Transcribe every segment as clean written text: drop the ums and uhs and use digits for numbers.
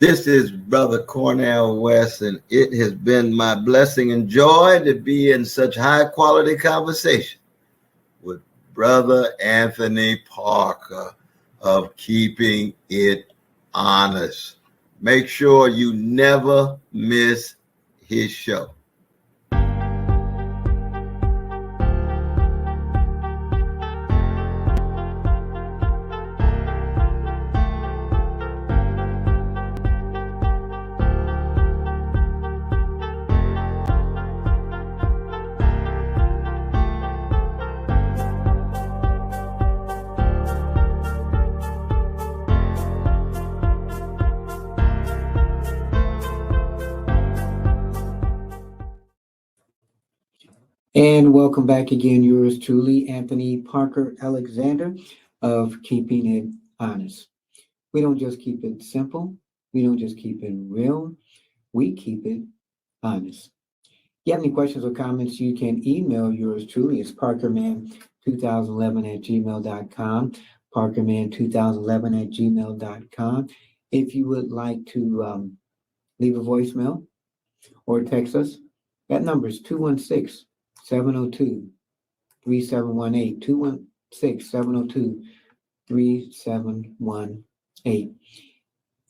This is Brother Cornell West, and it has been my blessing and joy to be in such high quality conversation with Brother Anthony Parker of Keeping It Honest. Make sure you never miss his show. And welcome back again, yours truly, Anthony Parker Alexander of Keeping It Honest. We don't just keep it simple, we don't just keep it real, we keep it honest. If you have any questions or comments, you can email yours truly. It's parkerman2011 at gmail.com, parkerman2011 at gmail.com. If you would like to leave a voicemail or text us, that number is 216 702 3718. 216 702 3718.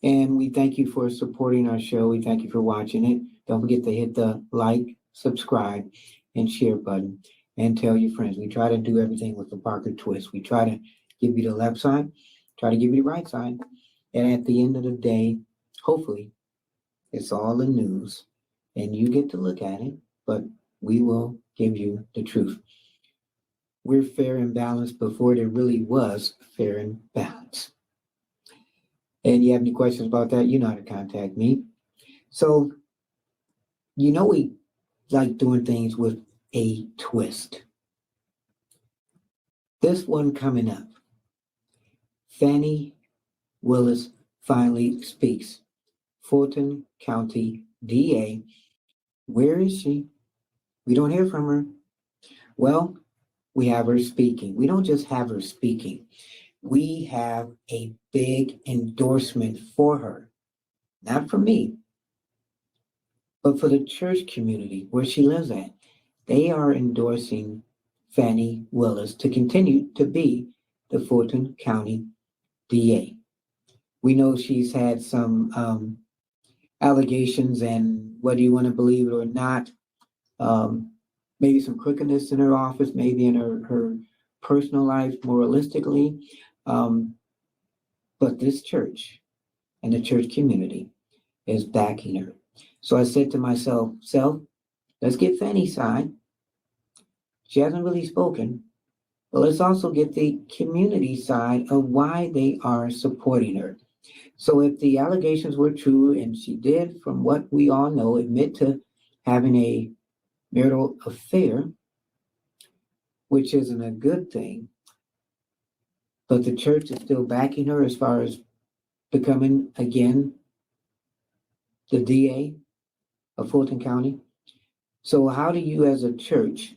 And we thank you for supporting our show. We thank you for watching it. Don't forget to hit the like, subscribe, and share button, and tell your friends. We try to do everything with the Parker twist. We try to give you the left side, try to give you the right side. And at the end of the day, hopefully, it's all the news and you get to look at it, but we will give you the truth. We're fair and balanced before there really was fair and balanced. And you have any questions about that, you know how to contact me. So, we like doing things with a twist. This one coming up, Fanni Willis finally speaks. Fulton County DA. Where is she? We don't hear from her. Well, we have her speaking. We don't just have her speaking. We have a big endorsement for her. Not for me, but for the church community where she lives at. They are endorsing Fanni Willis to continue to be the Fulton County DA. We know she's had some allegations, and whether you want to believe it or not, maybe some crookedness in her office, maybe in her personal life, moralistically. But this church and the church community is backing her. So I said to myself, let's get Fanni's side. She hasn't really spoken, but let's also get the community side of why they are supporting her. So if the allegations were true, and she did, from what we all know, admit to having a marital affair, which isn't a good thing, but the church is still backing her as far as becoming, again, the DA of Fulton County. So how do you as a church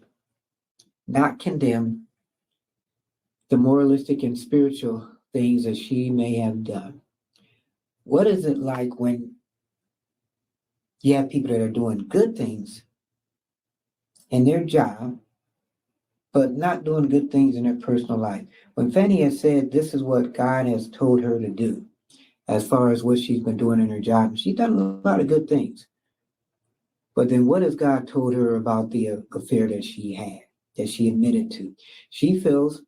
not condemn the moralistic and spiritual things that she may have done? What is it like when you have people that are doing good things in their job, but not doing good things in their personal life? When Fanni has said this is what God has told her to do, as far as what she's been doing in her job, she's done a lot of good things. But then what has God told her about the affair that she had, that she admitted to? She feels,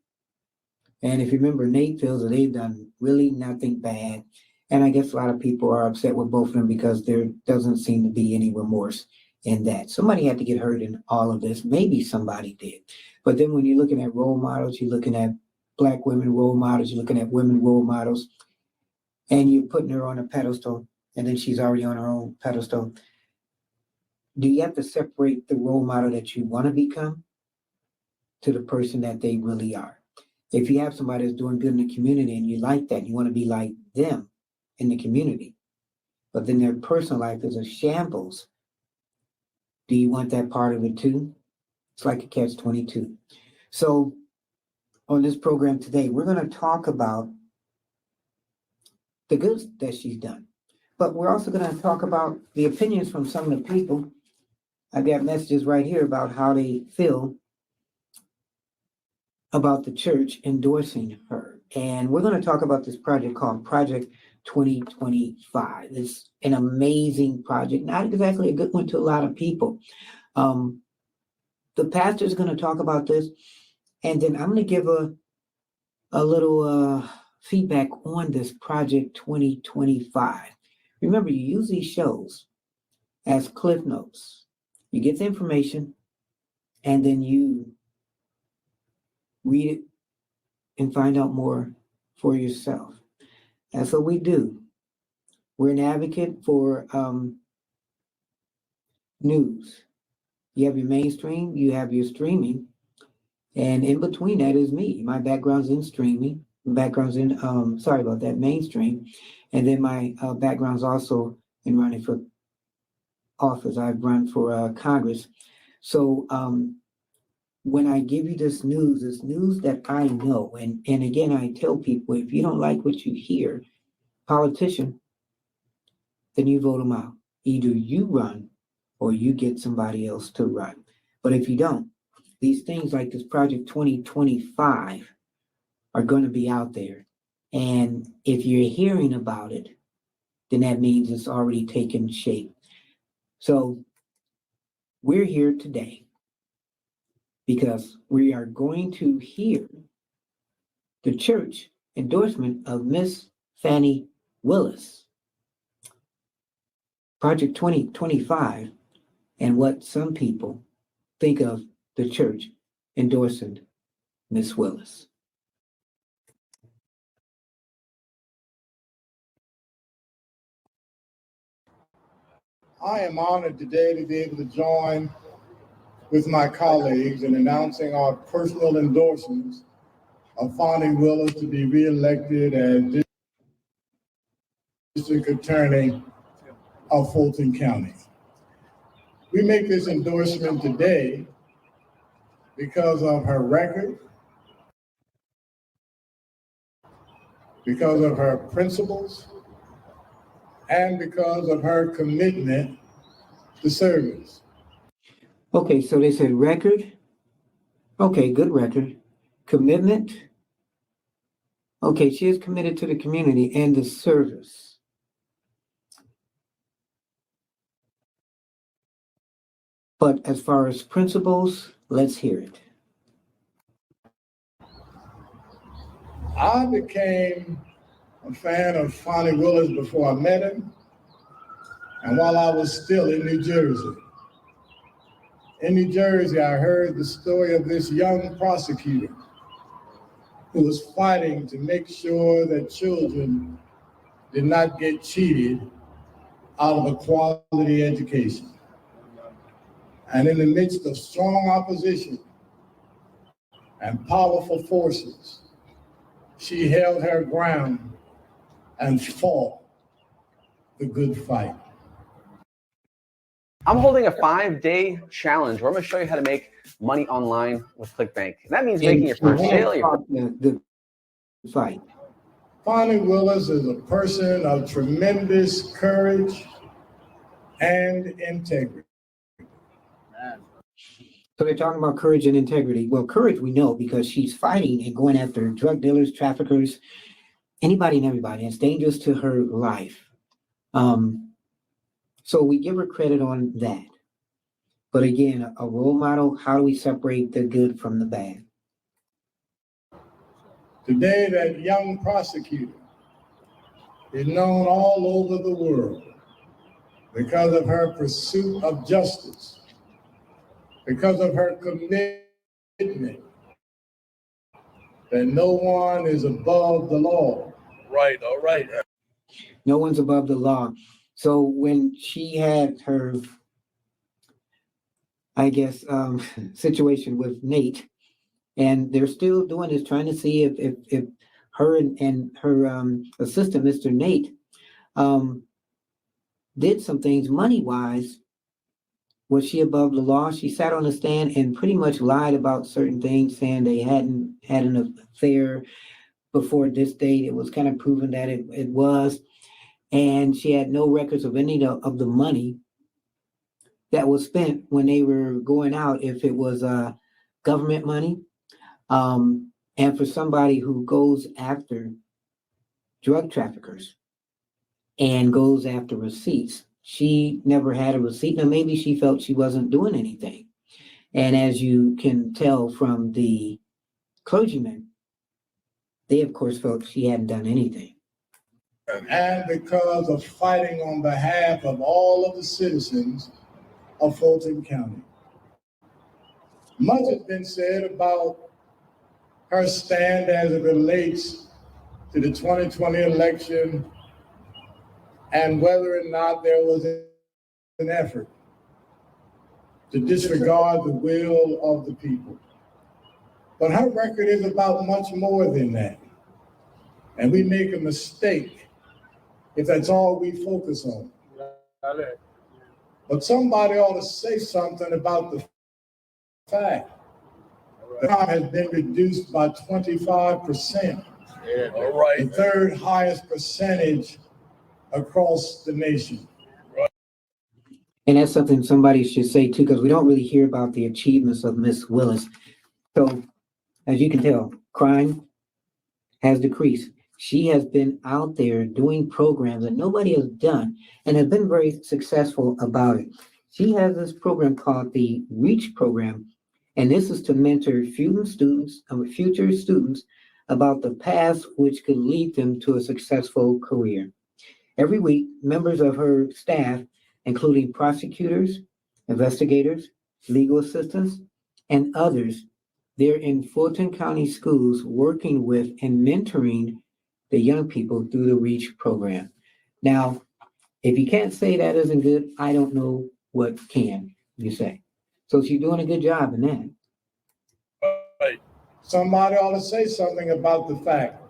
and if you remember, Nate feels that they've done really nothing bad. And I guess a lot of people are upset with both of them because there doesn't seem to be any remorse in that. Somebody had to get hurt in all of this. Maybe somebody did. But then when you're looking at role models, you're looking at Black women role models, you're looking at women role models, and you're putting her on a pedestal, and then she's already on her own pedestal. Do you have to separate the role model that you want to become to the person that they really are? If you have somebody that's doing good in the community and you like that, you want to be like them in the community, but then their personal life is a shambles, do you want that part of it too? It's like a catch-22. So on this program today, we're going to talk about the good that she's done. but we're also going to talk about the opinions from some of the people. I got messages right here about how they feel about the church endorsing her. And we're going to talk about this project called Project 2025. It's an amazing project, not exactly a good one to a lot of people. The pastor is going to talk about this, and then I'm going to give a little feedback on this Project 2025. Remember, you use these shows as cliff notes. You get the information, and then you read it and find out more for yourself. That's what we do. We're an advocate for news. You have your mainstream, you have your streaming, and in between that is me. My background's in streaming, background's in, sorry about that, mainstream. And then my background's also in running for office. I've run for Congress. So when I give you this news that I know. And again, I tell people, if you don't like what you hear, politician, then you vote them out. Either you run or you get somebody else to run. But if you don't, these things like this Project 2025 are going to be out there. And if you're hearing about it, then that means it's already taken shape. So we're here today because we are going to hear the church endorsement of Miss Fanni Willis, Project 2025, and what some people think of the church endorsing Miss Willis. I am honored today to be able to join with my colleagues in announcing our personal endorsements of Fanni Willis to be reelected as District Attorney of Fulton County. We make this endorsement today because of her record, because of her principles, and because of her commitment to service. Okay, so they said record. Okay, good record. Commitment. Okay, she is committed to the community and the service. But as far as principles, let's hear it. I became a fan of Fanni Willis before I met him, and while I was still in New Jersey. In New Jersey, I heard the story of this young prosecutor who was fighting to make sure that children did not get cheated out of a quality education. And in the midst of strong opposition and powerful forces, she held her ground and fought the good fight. I'm holding a 5-day challenge where I'm going to show you how to make money online with ClickBank. And that means making your first sale. The fight. Fanni Willis is a person of tremendous courage and integrity. So they're talking about courage and integrity. Well, courage we know because she's fighting and going after drug dealers, traffickers, anybody and everybody. It's dangerous to her life. So we give her credit on that. But again, a role model, how do we separate the good from the bad? Today, that young prosecutor is known all over the world because of her pursuit of justice, because of her commitment that no one is above the law. Right, all right. No one's above the law. So when she had her, I guess, situation with Nate, and they're still doing this, trying to see if her and her assistant, Mr. Nate, did some things money-wise. Was she above the law? She sat on the stand and pretty much lied about certain things, saying they hadn't had an affair before this date. It was kind of proven that it was. and she had no records of any of the money that was spent when they were going out, if it was government money. And for somebody who goes after drug traffickers and goes after receipts, she never had a receipt. Now, maybe she felt she wasn't doing anything. And as you can tell from the clergymen, they, of course, felt she hadn't done anything. And because of fighting on behalf of all of the citizens of Fulton County. Much has been said about her stand as it relates to the 2020 election and whether or not there was an effort to disregard the will of the people. But her record is about much more than that. And we make a mistake if that's all we focus on. But somebody ought to say something about the fact that crime has been reduced by 25%. Yeah, all right. The third highest percentage across the nation. And that's something somebody should say too, because we don't really hear about the achievements of Miss Willis. So, as you can tell, crime has decreased. She has been out there doing programs that nobody has done and has been very successful about it. She has this program called the REACH program, and this is to mentor future students about the paths which could lead them to a successful career. Every week, members of her staff, including prosecutors, investigators, legal assistants, and others, they're in Fulton County schools working with and mentoring the young people through the REACH program. Now, if you can't say that isn't good, I don't know what can you say. So she's doing a good job in that. Right. Somebody ought to say something about the fact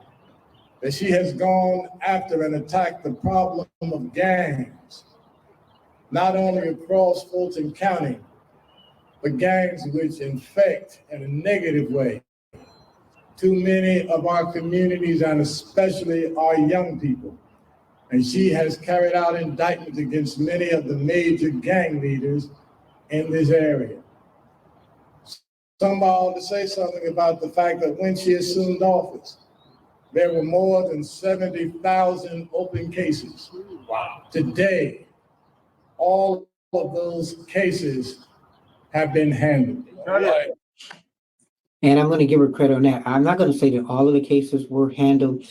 that she has gone after and attacked the problem of gangs, not only across Fulton County, but gangs which infect in a negative way too many of our communities and especially our young people. And she has carried out indictments against many of the major gang leaders in this area. Somebody ought to say something about the fact that when she assumed office, there were more than 70,000 open cases. Wow. Today, all of those cases have been handled. Right. And I'm going to give her credit on that. I'm not going to say that all of the cases were handled,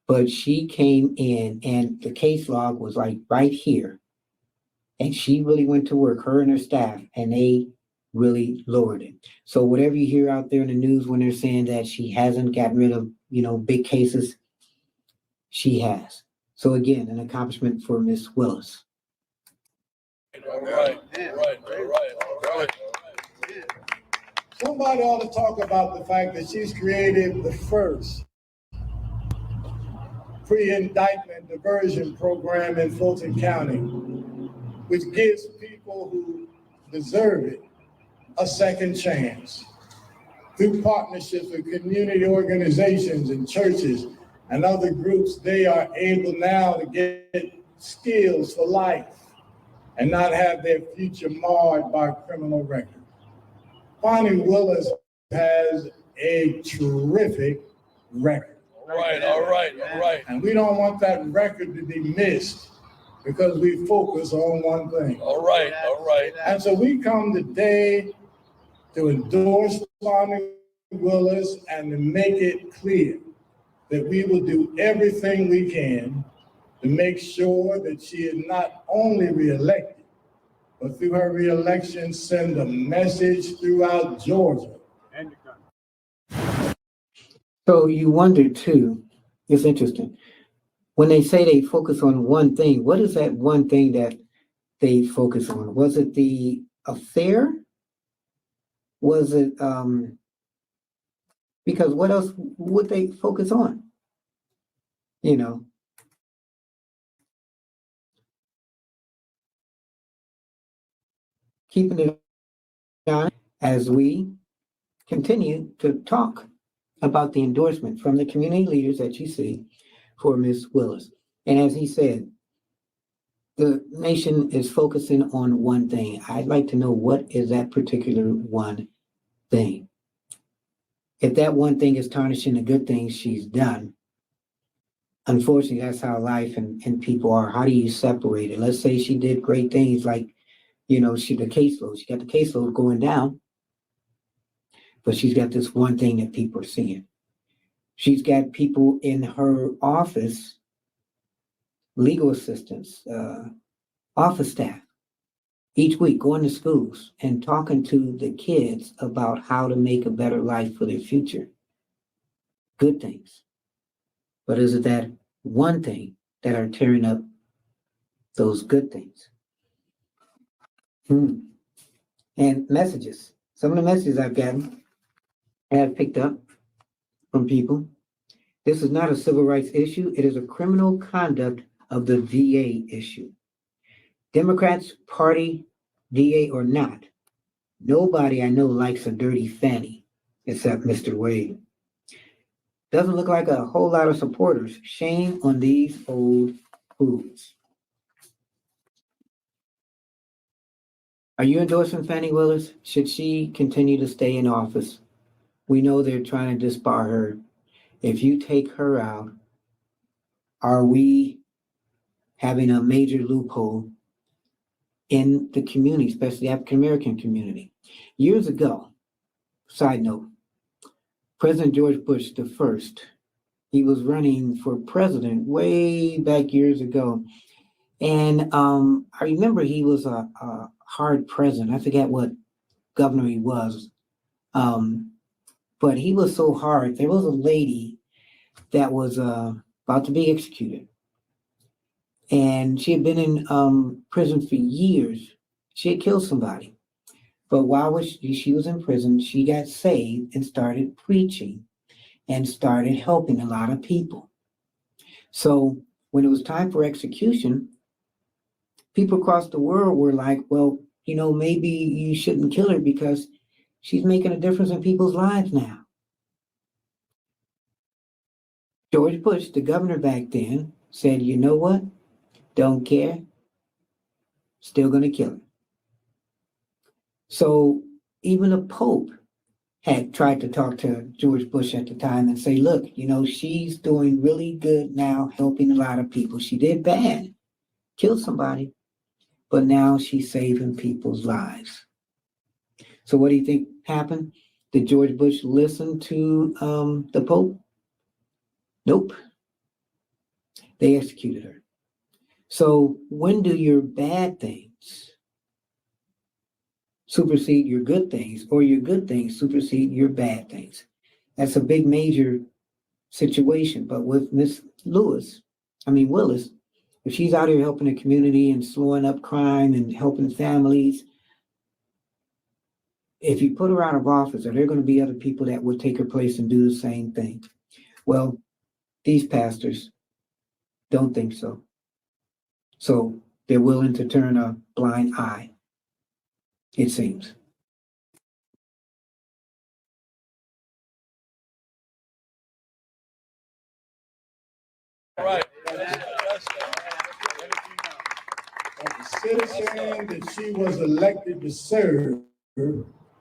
but she came in and the case log was like right here. And she really went to work, her and her staff, and they really lowered it. So whatever you hear out there in the news when they're saying that she hasn't gotten rid of, big cases, she has. So again, an accomplishment for Miss Willis. All right. Somebody ought to talk about the fact that she's created the first pre-indictment diversion program in Fulton County, which gives people who deserve it a second chance. Through partnerships with community organizations and churches and other groups, they are able now to get skills for life and not have their future marred by a criminal record. Fanni Willis has a terrific record. All right. And we don't want that record to be missed because we focus on one thing. All right. And so we come today to endorse Fanni Willis and to make it clear that we will do everything we can to make sure that she is not only reelected, but through her reelection, send a message throughout Georgia. So you wonder too, it's interesting. When they say they focus on one thing, what is that one thing that they focus on? Was it the affair? Was it, because what else would they focus on? Keeping it on as we continue to talk about the endorsement from the community leaders that you see for Ms. Willis. And as he said, the nation is focusing on one thing. I'd like to know what is that particular one thing. If that one thing is tarnishing the good things she's done, unfortunately, that's how life and people are. How do you separate it? Let's say she did great things like, she got the caseload going down, but she's got this one thing that people are seeing. She's got people in her office, legal assistants, office staff, each week going to schools and talking to the kids about how to make a better life for their future. Good things. But is it that one thing that are tearing up those good things? And messages. Some of the messages I've gotten, I have picked up from people. This is not a civil rights issue. It is a criminal conduct of the VA issue. Democrats, party, VA or not, nobody I know likes a dirty Fanni except Mr. Wade. Doesn't look like a whole lot of supporters. Shame on these old fools. Are you endorsing Fanni Willis? Should she continue to stay in office? We know they're trying to disbar her. If you take her out, are we having a major loophole in the community, especially the African American community? Years ago, side note, President George Bush the first, he was running for president way back years ago. And I remember he was a hard president. I forget what governor he was. But he was so hard. There was a lady that was about to be executed. And she had been in prison for years. She had killed somebody. But while she was in prison, she got saved and started preaching and started helping a lot of people. So when it was time for execution, people across the world were like, well, maybe you shouldn't kill her because she's making a difference in people's lives now. George Bush, the governor back then, said, you know what? Don't care. Still going to kill her. So even the Pope had tried to talk to George Bush at the time and say, look, she's doing really good now, helping a lot of people. She did bad, killed somebody, but now she's saving people's lives. So what do you think happened? Did George Bush listen to the Pope? Nope. They executed her. So when do your bad things supersede your good things, or your good things supersede your bad things? That's a big major situation. But with Miss Willis, if she's out here helping the community and slowing up crime and helping families, if you put her out of office, are there going to be other people that would take her place and do the same thing? Well, these pastors don't think so. So they're willing to turn a blind eye, it seems. All right. The citizen that she was elected to serve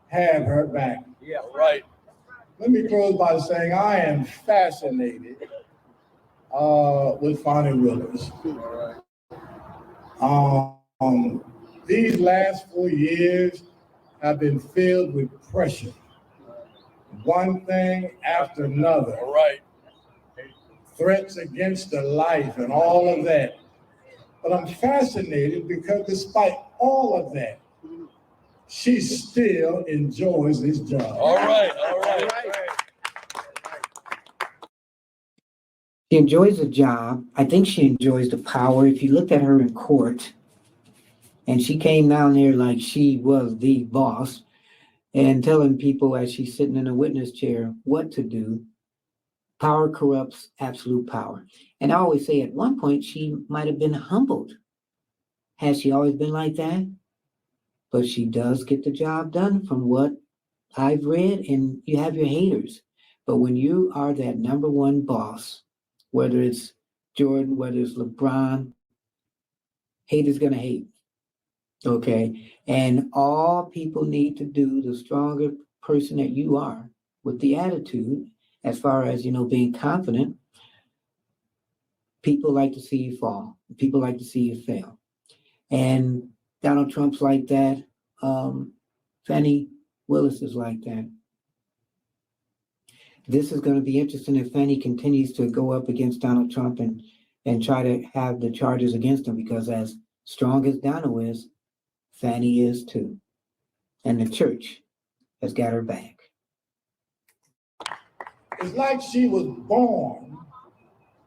have her back. Yeah, right. Let me close by saying I am fascinated with Fanni Willis. These last 4 years have been filled with pressure. One thing after another. All right. Threats against her life and all of that. But I'm fascinated because despite all of that, she still enjoys this job. All right. All right. She enjoys the job. I think she enjoys the power. If you looked at her in court, and she came down there like she was the boss and telling people as she's sitting in a witness chair what to do. Power corrupts absolute power. And I always say at one point she might have been humbled. Has she always been like that? But she does get the job done from what I've read, and you have your haters. But when you are that number one boss, whether it's Jordan, whether it's LeBron, hate is gonna hate. Okay. And all people need to do, the stronger person that you are with the attitude, as far as, being confident, people like to see you fall. People like to see you fail. And Donald Trump's like that. Fanni Willis is like that. This is going to be interesting if Fanni continues to go up against Donald Trump and try to have the charges against him, because as strong as Donald is, Fanni is too. And the church has got her back. It's like she was born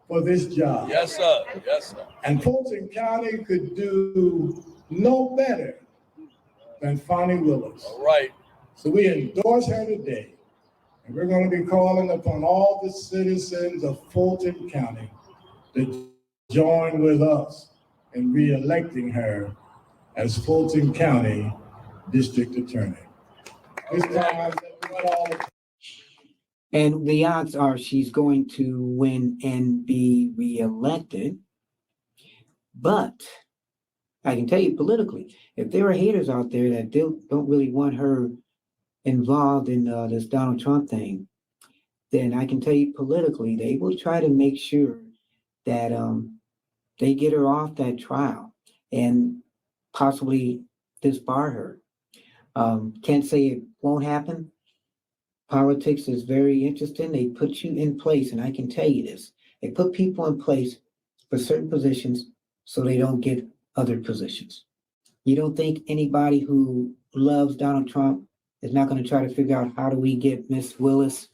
for this job. Yes, sir. Yes, sir. And Fulton County could do no better than Fanni Willis. All right. So we endorse her today. And we're going to be calling upon all the citizens of Fulton County to join with us in re-electing her as Fulton County District Attorney. This time, let me call. And the odds are she's going to win and be reelected. But I can tell you politically, if there are haters out there that don't really want her involved in this Donald Trump thing, then I can tell you politically, they will try to make sure that they get her off that trial and possibly disbar her. Can't say it won't happen. Politics is very interesting. They put you in place, and I can tell you this. They put people in place for certain positions so they don't get other positions. You don't think anybody who loves Donald Trump is not going to try to figure out how do we get Miss Willis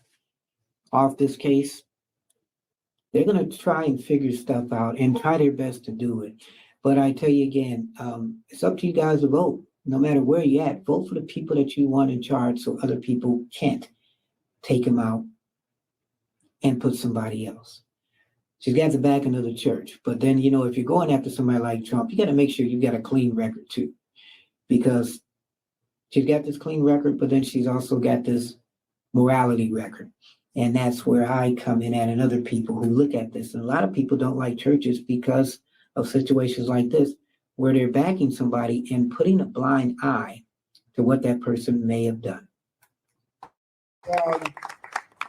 off this case? They're going to try and figure stuff out and try their best to do it. But I tell you again, it's up to you guys to vote. No matter where you're at, vote for the people that you want in charge so other people can't take them out and put somebody else. She's got the backing of the church. But then, if you're going after somebody like Trump, you got to make sure you got a clean record too. Because she's got this clean record, but then she's also got this morality record. And that's where I come in at, and other people who look at this. And a lot of people don't like churches because of situations like this, where they're backing somebody and putting a blind eye to what that person may have done.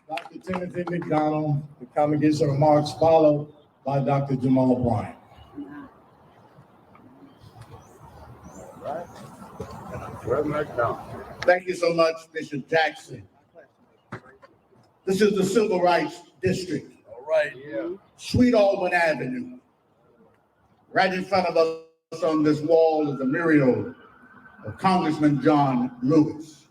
Dr. Timothy McDonald to come and give some remarks, followed by Dr. Jamal Bryant. Thank you so much, Bishop Jackson. This is the Civil Rights District. All right. Yeah. Sweet Auburn Avenue. Right in front of us on this wall is a mural of Congressman John Lewis.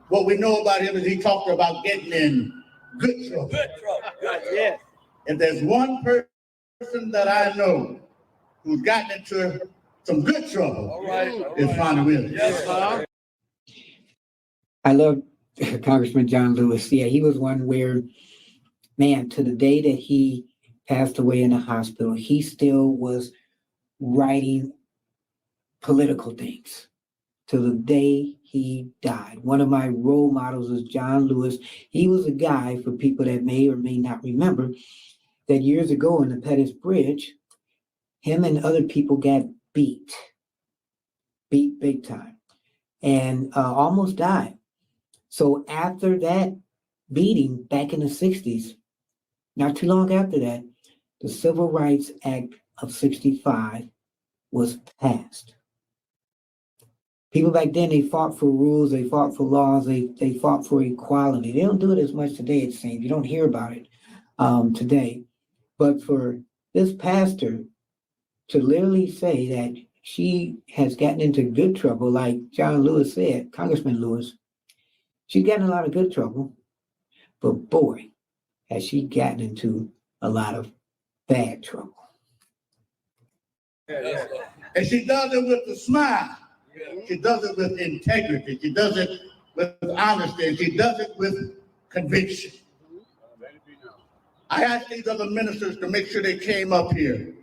What we know about him is he talked about getting in good trouble. Good trouble. Good trouble. Yes. If there's one person that I know who's gotten into some good trouble, All right. is Fanni Willis. Yes, sir. I love Congressman John Lewis. Yeah, he was one where, man, to the day that he passed away in the hospital, he still was writing political things to the day he died. One of my role models is John Lewis. He was a guy, for people that may or may not remember, that years ago in the Pettus Bridge, him and other people got beat big time, and almost died. So after that beating back in the 60s, not too long after that, the Civil Rights Act of 65 was passed. People back then, they fought for rules, they fought for laws, they fought for equality. They don't do it as much today, it seems. You don't hear about it today. But for this pastor to literally say that she has gotten into good trouble, like John Lewis said, Congressman Lewis, she's gotten a lot of good trouble, but boy, has she gotten into a lot of bad trouble. Yeah. And she does it with a smile. Yeah. She does it with integrity. She does it with honesty. And she does it with conviction. I asked these other ministers to make sure they came up here,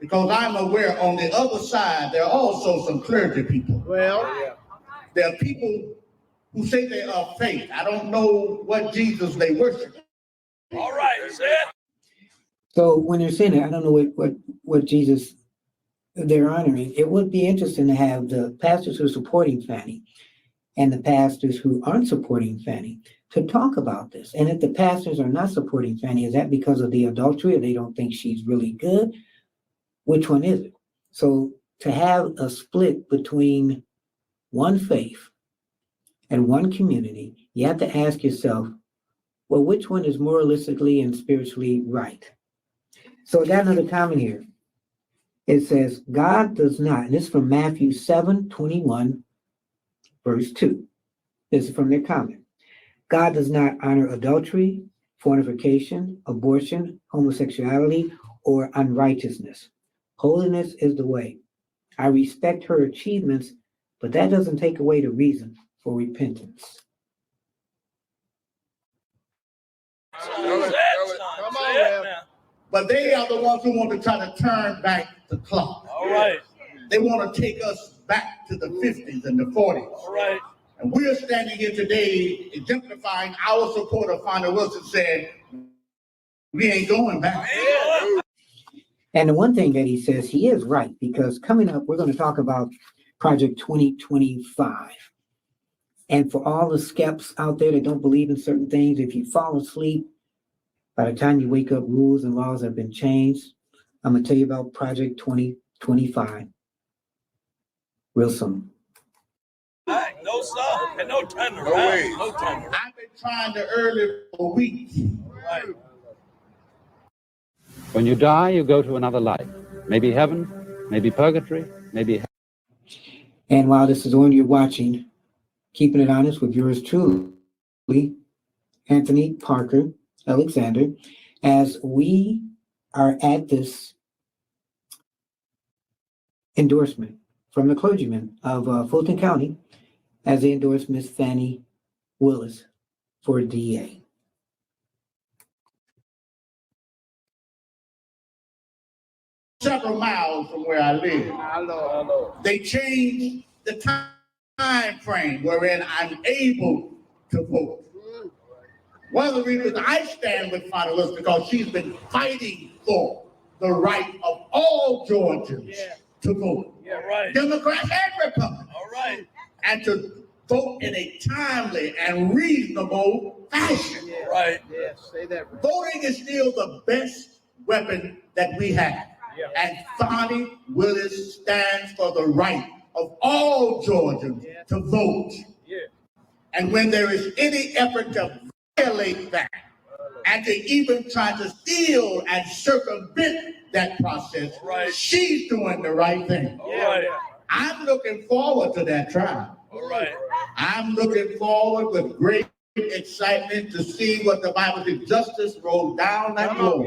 because I'm aware on the other side, there are also some clergy people. Well, there are people who say they are faith. I don't know what Jesus they worship. All right, that's it. So when they're saying that, I don't know what Jesus Their honor, it would be interesting to have the pastors who are supporting Fanny and the pastors who aren't supporting Fanny to talk about this. And if the pastors are not supporting Fanny, is that because of the adultery or they don't think she's really good? Which one is it? So to have a split between one faith and one community, you have to ask yourself, well, which one is moralistically and spiritually right? So I got another comment here. It says, God does not, and this is from Matthew 7:21, verse 2. This is from their comment. God does not honor adultery, fornication, abortion, homosexuality, or unrighteousness. Holiness is the way. I respect her achievements, but that doesn't take away the reason for repentance. Come on, man. But they are the ones who want to try to turn back the clock. All right. They want to take us back to the 50s and the 40s. All right. And we're standing here today exemplifying our support of Fanni Wilson saying, we ain't going back. Yeah. And the one thing that he says, he is right, because coming up, we're going to talk about Project 2025. And for all the skeptics out there that don't believe in certain things, if you fall asleep, by the time you wake up, rules and laws have been changed. I'm going to tell you about Project 2025 real soon. Hey, no sir, and no tender. No way. No tender. I've been trying to early for weeks. Right. When you die, you go to another life. Maybe heaven, maybe purgatory, maybe hell. And while this is on, you're watching Keeping It Honest with yours truly, Anthony Parker Alexander, as we are at this endorsement from the clergyman of Fulton County as they endorse Miss Fanni Willis for DA. Several miles from where I live. They changed the time frame wherein I'm able to vote. One of the reasons I stand with Fanni Willis because she's been fighting for the right of all Georgians to vote. Yeah, right. Democrats and Republicans. All right. And to vote in a timely and reasonable fashion. Yeah. Right. Yes, say that. Voting is still the best weapon that we have. Yeah. And Fanni Willis stands for the right of all Georgians to vote. Yeah. And when there is any effort to violate that and to even try to steal and circumvent that process, she's doing the right thing. All right. I'm looking forward to that trial. All right. I'm looking forward with great excitement to see what the Bible says. Justice rolls down like gold,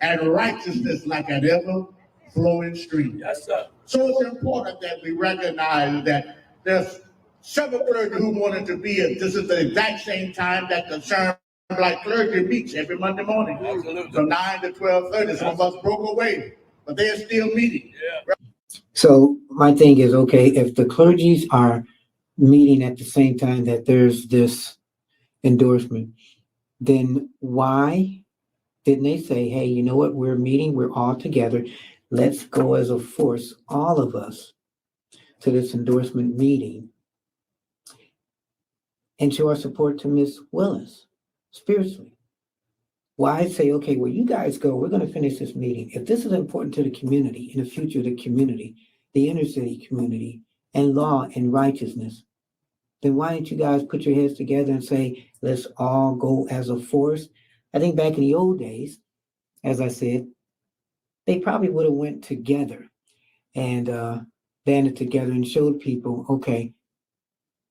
and righteousness like an ever-flowing stream. Yes, sir. So it's important that we recognize that there's several clergy who wanted to be at this is the exact same time that Concerned Black Clergy meets every Monday morning. Absolutely. From 9 to 12:30. Some of us broke away, but they're still meeting. Yeah. So my thing is, okay, if the clergies are meeting at the same time that there's this endorsement, then why didn't they say, hey, you know what, we're meeting, we're all together, let's go as a force, all of us, to this endorsement meeting and show our support to Miss Willis spiritually? Why say, okay, well, you guys go, we're going to finish this meeting. If this is important to the community, in the future of the community, the inner city community, and law and righteousness, then why don't you guys put your heads together and say, let's all go as a force? I think back in the old days, as I said, they probably would have went together and banded together and showed people, okay,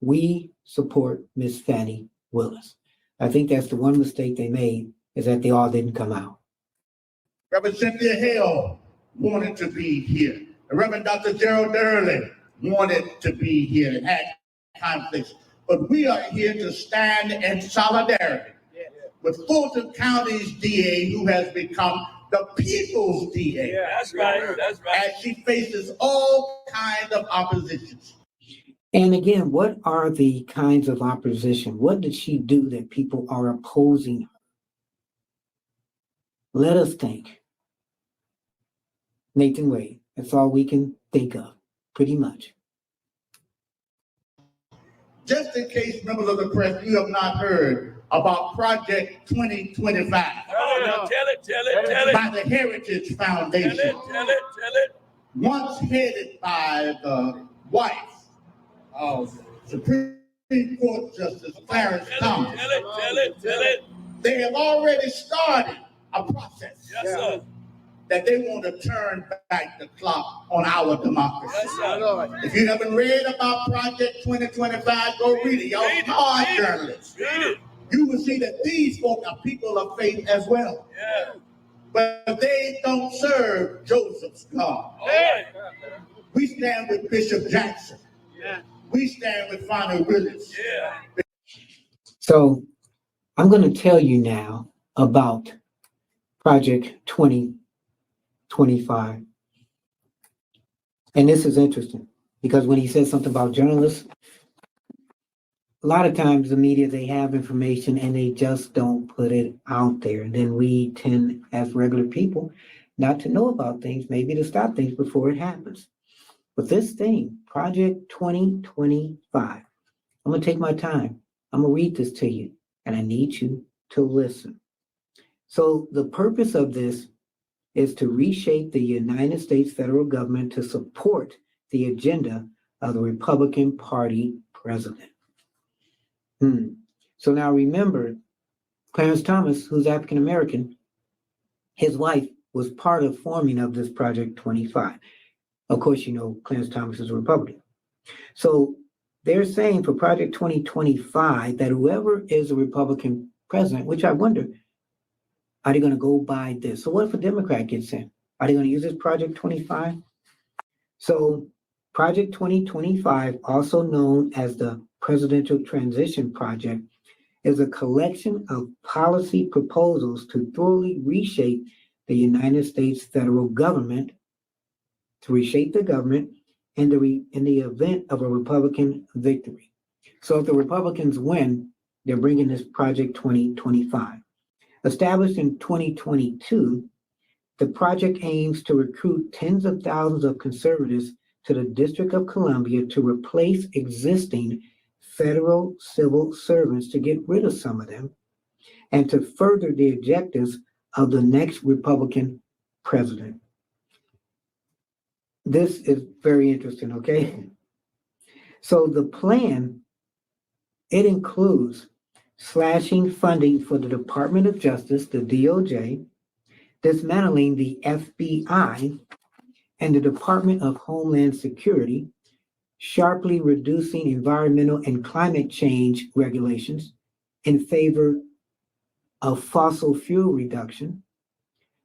we support Miss Fanni Willis. I think that's the one mistake they made, is that they all didn't come out. Reverend Cynthia Hale wanted to be here. The Reverend Dr. Gerald Durley wanted to be here and had conflicts. But we are here to stand in solidarity with Fulton County's DA, who has become the people's DA. Yeah, that's right. That's right. As she faces all kinds of oppositions. And again, what are the kinds of opposition? What did she do that people are opposing her? Let us think. Nathan Wade. That's all we can think of, pretty much. Just in case members of the press, you have not heard about Project 2025 Tell it. by the Heritage Foundation, Tell it. once headed by the wife of Supreme Court Justice Clarence Thomas. Tell it. They have already started a process Yes, sir. that they want to turn back the clock on our democracy. Yes, sir. If you haven't read about Project 2025, go read it. Y'all smart journalists. Read it. You will see that these folk are people of faith as well. Yeah. But they don't serve Joseph's God. All right. We stand with Bishop Jackson. Yeah. We stand with Fanni Willis. Yeah. So I'm going to tell you now about Project 2025. And this is interesting because when he says something about journalists, a lot of times the media, they have information and they just don't put it out there. And then we tend, as regular people, not to know about things, maybe to stop things before it happens. But this thing, Project 2025, I'm going to take my time. I'm going to read this to you, and I need you to listen. So the purpose of this is to reshape the United States federal government to support the agenda of the Republican Party president. So now remember, Clarence Thomas, who's African American, his wife was part of forming of this Project 25. Of course, you know, Clarence Thomas is a Republican. So they're saying for Project 2025 that whoever is a Republican president, which I wonder, are they going to go by this? So what if a Democrat gets in? Are they going to use this Project 25? So Project 2025, also known as the Presidential Transition Project, is a collection of policy proposals to thoroughly reshape the United States federal government, to reshape the government in the event of a Republican victory. So if the Republicans win, they're bringing this Project 2025. Established in 2022, the project aims to recruit tens of thousands of conservatives to the District of Columbia to replace existing federal civil servants, to get rid of some of them, and to further the objectives of the next Republican president. This is very interesting, okay? So the plan, it includes slashing funding for the Department of Justice, the DOJ, dismantling the FBI and the Department of Homeland Security, sharply reducing environmental and climate change regulations in favor of fossil fuel reduction,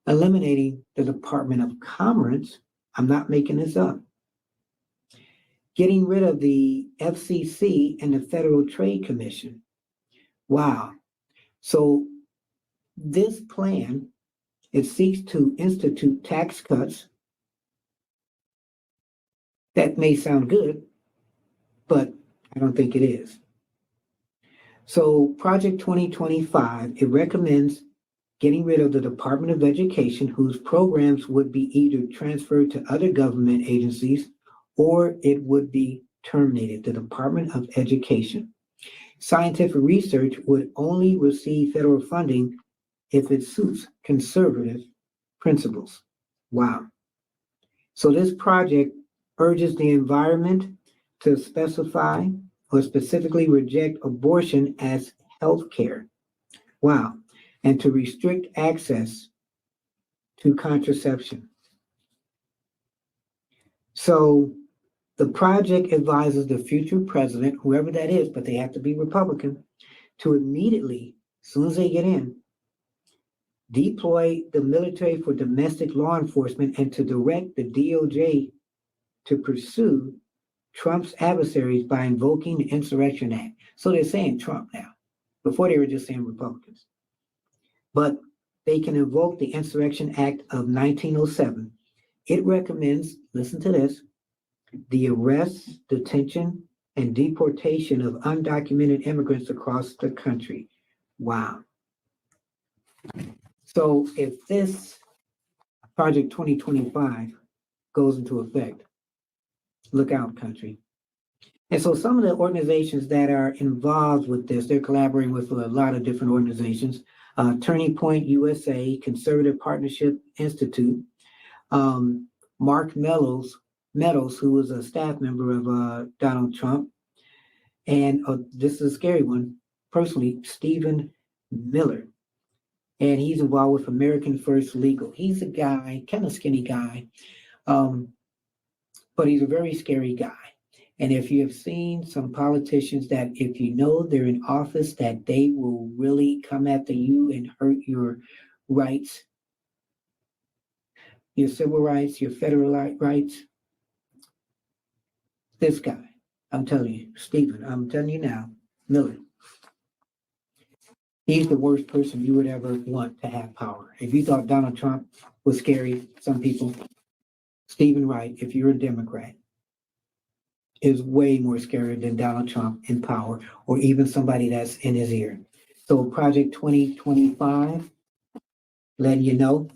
eliminating the Department of Commerce. I'm not making this up. Getting rid of the FCC and the Federal Trade Commission. Wow. So this plan, it seeks to institute tax cuts. That may sound good, but I don't think it is. So Project 2025, it recommends getting rid of the Department of Education, whose programs would be either transferred to other government agencies or it would be terminated, the Department of Education. Scientific research would only receive federal funding if it suits conservative principles. Wow. So this project urges the environment to specify or specifically reject abortion as health care. Wow. And to restrict access to contraception. So the project advises the future president, whoever that is, but they have to be Republican, to immediately, as soon as they get in, deploy the military for domestic law enforcement and to direct the DOJ to pursue Trump's adversaries by invoking the Insurrection Act. So they're saying Trump now. Before they were just saying Republicans. But they can invoke the Insurrection Act of 1907. It recommends, listen to this, the arrest, detention, and deportation of undocumented immigrants across the country. Wow. So if this Project 2025 goes into effect. Look out, country. And so some of the organizations that are involved with this, they're collaborating with a lot of different organizations. Turning Point USA, Conservative Partnership Institute, Mark Meadows, who was a staff member of Donald Trump, and this is a scary one, personally, Stephen Miller. And he's involved with American First Legal. He's a guy, kind of skinny guy, but he's a very scary guy. And if you have seen some politicians that if you know they're in office, that they will really come after you and hurt your rights, your civil rights, your federal rights. This guy, I'm telling you, Stephen, I'm telling you now, Miller, he's the worst person you would ever want to have power. If you thought Donald Trump was scary, some people, Stephen Wright, if you're a Democrat, is way more scary than Donald Trump in power, or even somebody that's in his ear. So Project 2025, letting you know,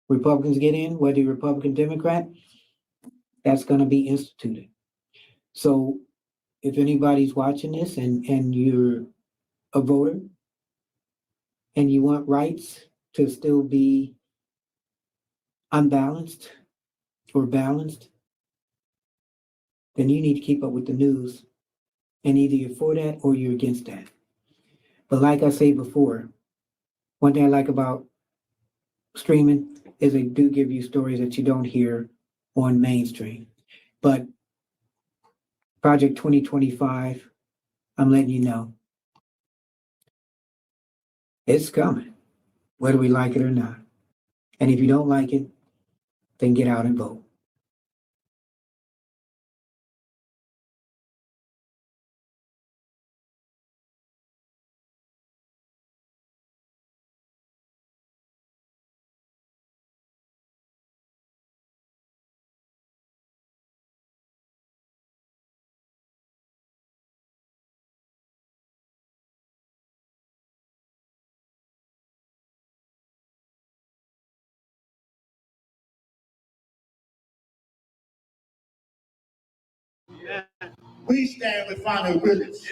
Republicans get in, whether you're Republican, Democrat, that's going to be instituted. So if anybody's watching this and you're a voter and you want rights to still be unbalanced or balanced, then you need to keep up with the news, and either you're for that or you're against that. But like I say before, one thing I like about streaming is they do give you stories that you don't hear on mainstream. But Project 2025, I'm letting you know, it's coming, whether we like it or not. And if you don't like it, then get out and vote. We stand with Fanni Willis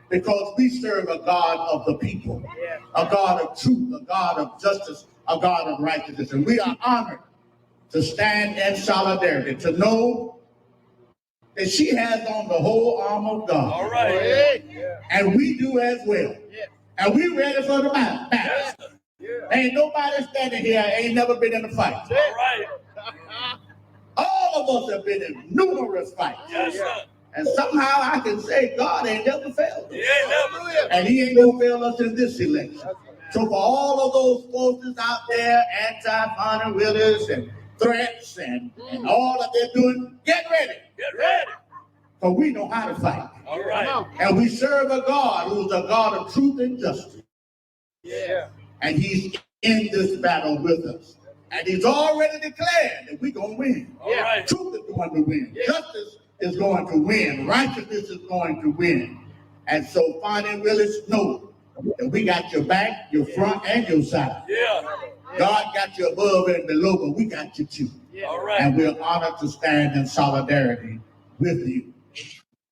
because we serve a God of the people, a God of truth, a God of justice, a God of righteousness. And we are honored to stand in solidarity, to know that she has on the whole arm of God. All right. And we do as well. And we ready for the battle. Ain't nobody standing here ain't never been in a fight. All right. All of us have been in numerous fights. Yes, sir. And somehow I can say God ain't never failed us. He ain't never. And he ain't gonna fail us in this election. So for all of those forces out there, anti-Fanni Willis and threats and all that they're doing, get ready. Get ready. For we know how to fight. All right. And we serve a God who's a God of truth and justice. Yeah. And he's in this battle with us. And he's already declared that we're going to win. All right. Truth is going to win. Justice is going to win. Righteousness is going to win. And so Fanni Willis, know that we got your back, your front, and your side. Yeah. God got you above and below, but we got you too. All right. And we're honored to stand in solidarity with you.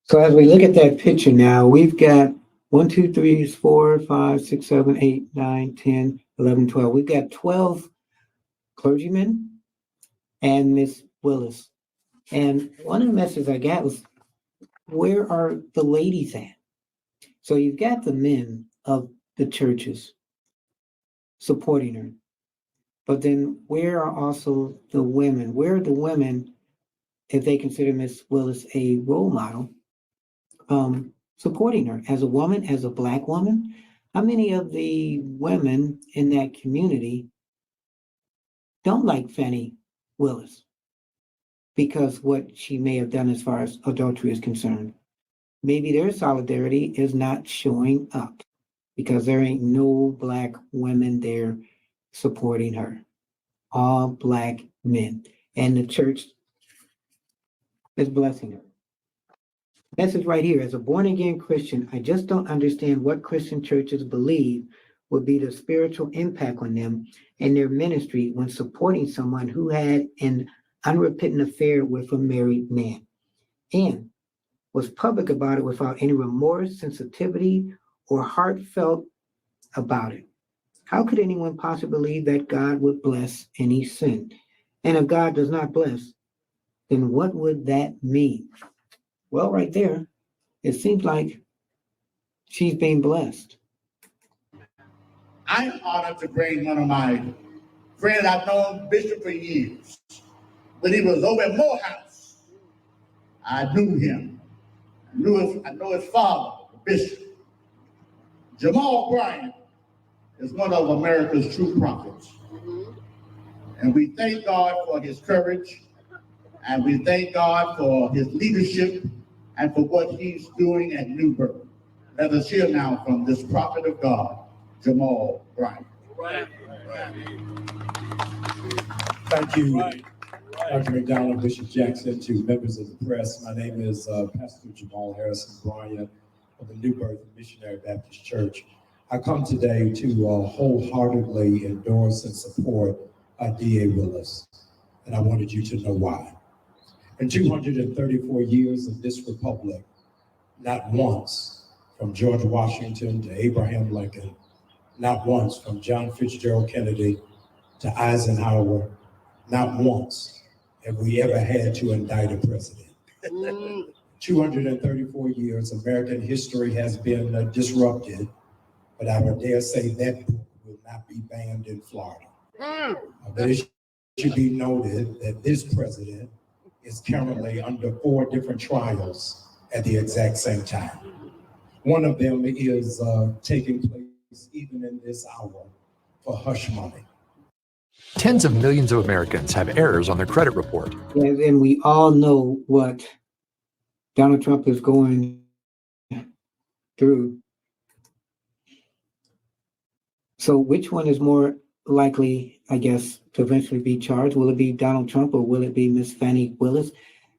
So as we look at that picture now, we've got 1, 2, 3, 4, 5, 6, 7, 8, 9, 10, 11, 12. We've got 12 clergymen and Miss Willis. And one of the messages I got was, where are the ladies at? So you've got the men of the churches supporting her. But then where are also the women? Where are the women, if they consider Miss Willis a role model, supporting her as a woman, as a Black woman? How many of the women in that community don't like Fanni Willis because what she may have done as far as adultery is concerned? Maybe their solidarity is not showing up because there ain't no Black women there supporting her. All Black men. And the church is blessing her. Message right here. As a born-again Christian, I just don't understand what Christian churches believe would be the spiritual impact on them and their ministry when supporting someone who had an unrepentant affair with a married man, and was public about it without any remorse, sensitivity, or heartfelt about it. How could anyone possibly believe that God would bless any sin? And if God does not bless, then what would that mean? Well, right there, it seems like she's being blessed. I'm honored to bring one of my friends. I've known Bishop for years. When he was over at Morehouse, I knew him. I know his father, the bishop. Jamal Bryant is one of America's true prophets. And we thank God for his courage, and we thank God for his leadership and for what he's doing at New Birth. Let us hear now from this prophet of God, Jamal Bryant. Thank you, Dr. McDonald, Bishop Jackson, to members of the press. My name is Pastor Jamal Harrison Bryant of the New Birth Missionary Baptist Church. I come today to wholeheartedly endorse and support D.A. Willis, and I wanted you to know why. In 234 years of this republic, not once from George Washington to Abraham Lincoln, not once from John Fitzgerald Kennedy to Eisenhower, not once have we ever had to indict a president. 234 years, American history has been disrupted, but I would dare say that book will not be banned in Florida. But it should be noted that this president is currently under 4 different trials at the exact same time. One of them is taking place even in this hour for hush money. Tens of millions of Americans have errors on their credit report. And we all know what Donald Trump is going through. So which one is more likely, I guess, to eventually be charged? Will it be Donald Trump or will it be Miss Fanni Willis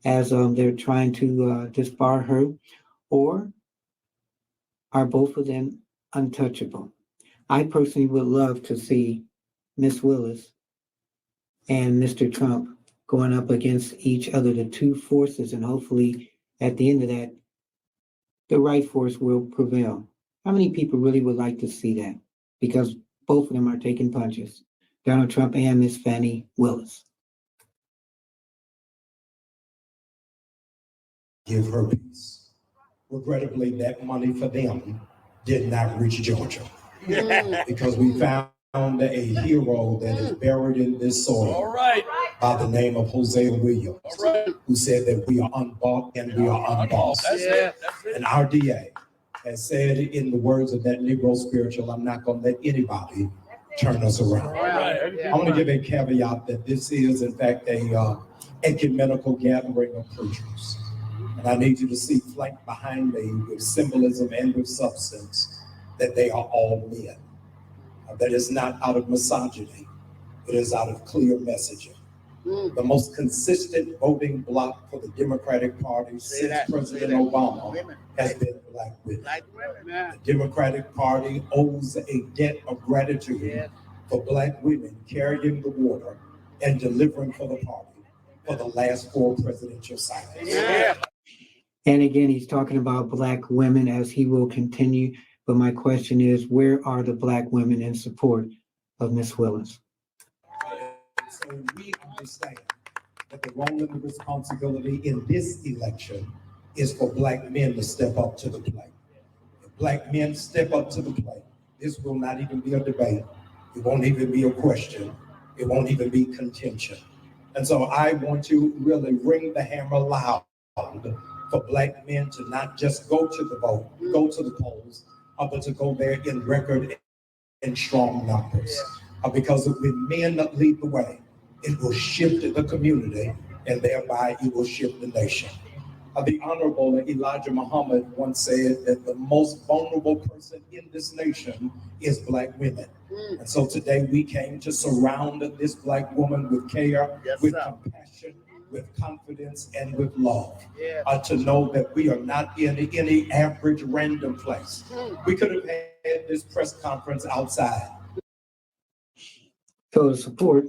as they're trying to disbar her? Or are both of them untouchable? I personally would love to see Miss Willis and Mr. Trump going up against each other, the two forces, and hopefully at the end of that, the right force will prevail. How many people really would like to see that? Because both of them are taking punches, Donald Trump and Miss Fanni Willis. Give her peace. Regrettably, that money for them did not reach Georgia because we found a hero that is buried in this soil by the name of Hosea Williams, who said that we are unbought and we are unbossed. And our DA has said in the words of that Negro spiritual, I'm not going to let anybody turn us around. I want to give a caveat that this is, in fact, a ecumenical gathering of preachers. And I need you to see flanked behind me with symbolism and with substance that they are all men. That is not out of misogyny, it is out of clear messaging. The most consistent voting bloc for the Democratic Party since President Obama has been Black women. The Democratic Party owes a debt of gratitude for Black women carrying the water and delivering for the party for the last 4 presidential cycles. And again, he's talking about Black women as he will continue. But my question is, where are the Black women in support of Miss Willis? So we understand that the role and the responsibility in this election is for Black men to step up to the plate. If Black men step up to the plate, this will not even be a debate. It won't even be a question. It won't even be contention. And so I want to really ring the hammer loud for Black men to not just go to the vote, go to the polls, but to go there in record and strong numbers. Because when men lead the way, it will shift the community and thereby it will shift the nation. The Honorable Elijah Muhammad once said that the most vulnerable person in this nation is Black women. And so today we came to surround this Black woman with care, with compassion, with confidence, and with love. To know that we are not in any average random place. We could have had this press conference outside. So the support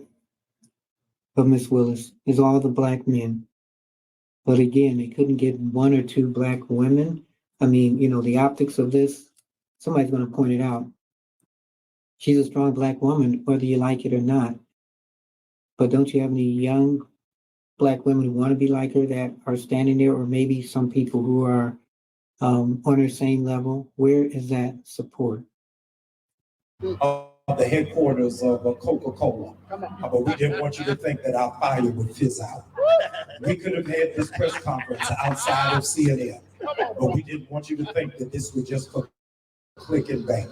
of Miss Willis is all the black men. But again, they couldn't get one or two black women. I mean, the optics of this, somebody's going to point it out. She's a strong black woman, whether you like it or not. But don't you have any young black women who want to be like her that are standing there, or maybe some people who are on her same level? Where is that support? The headquarters of Coca-Cola. But we didn't want you to think that our fire would fizz out. We could have had this press conference outside of CNN, but we didn't want you to think that this was just for click and bang.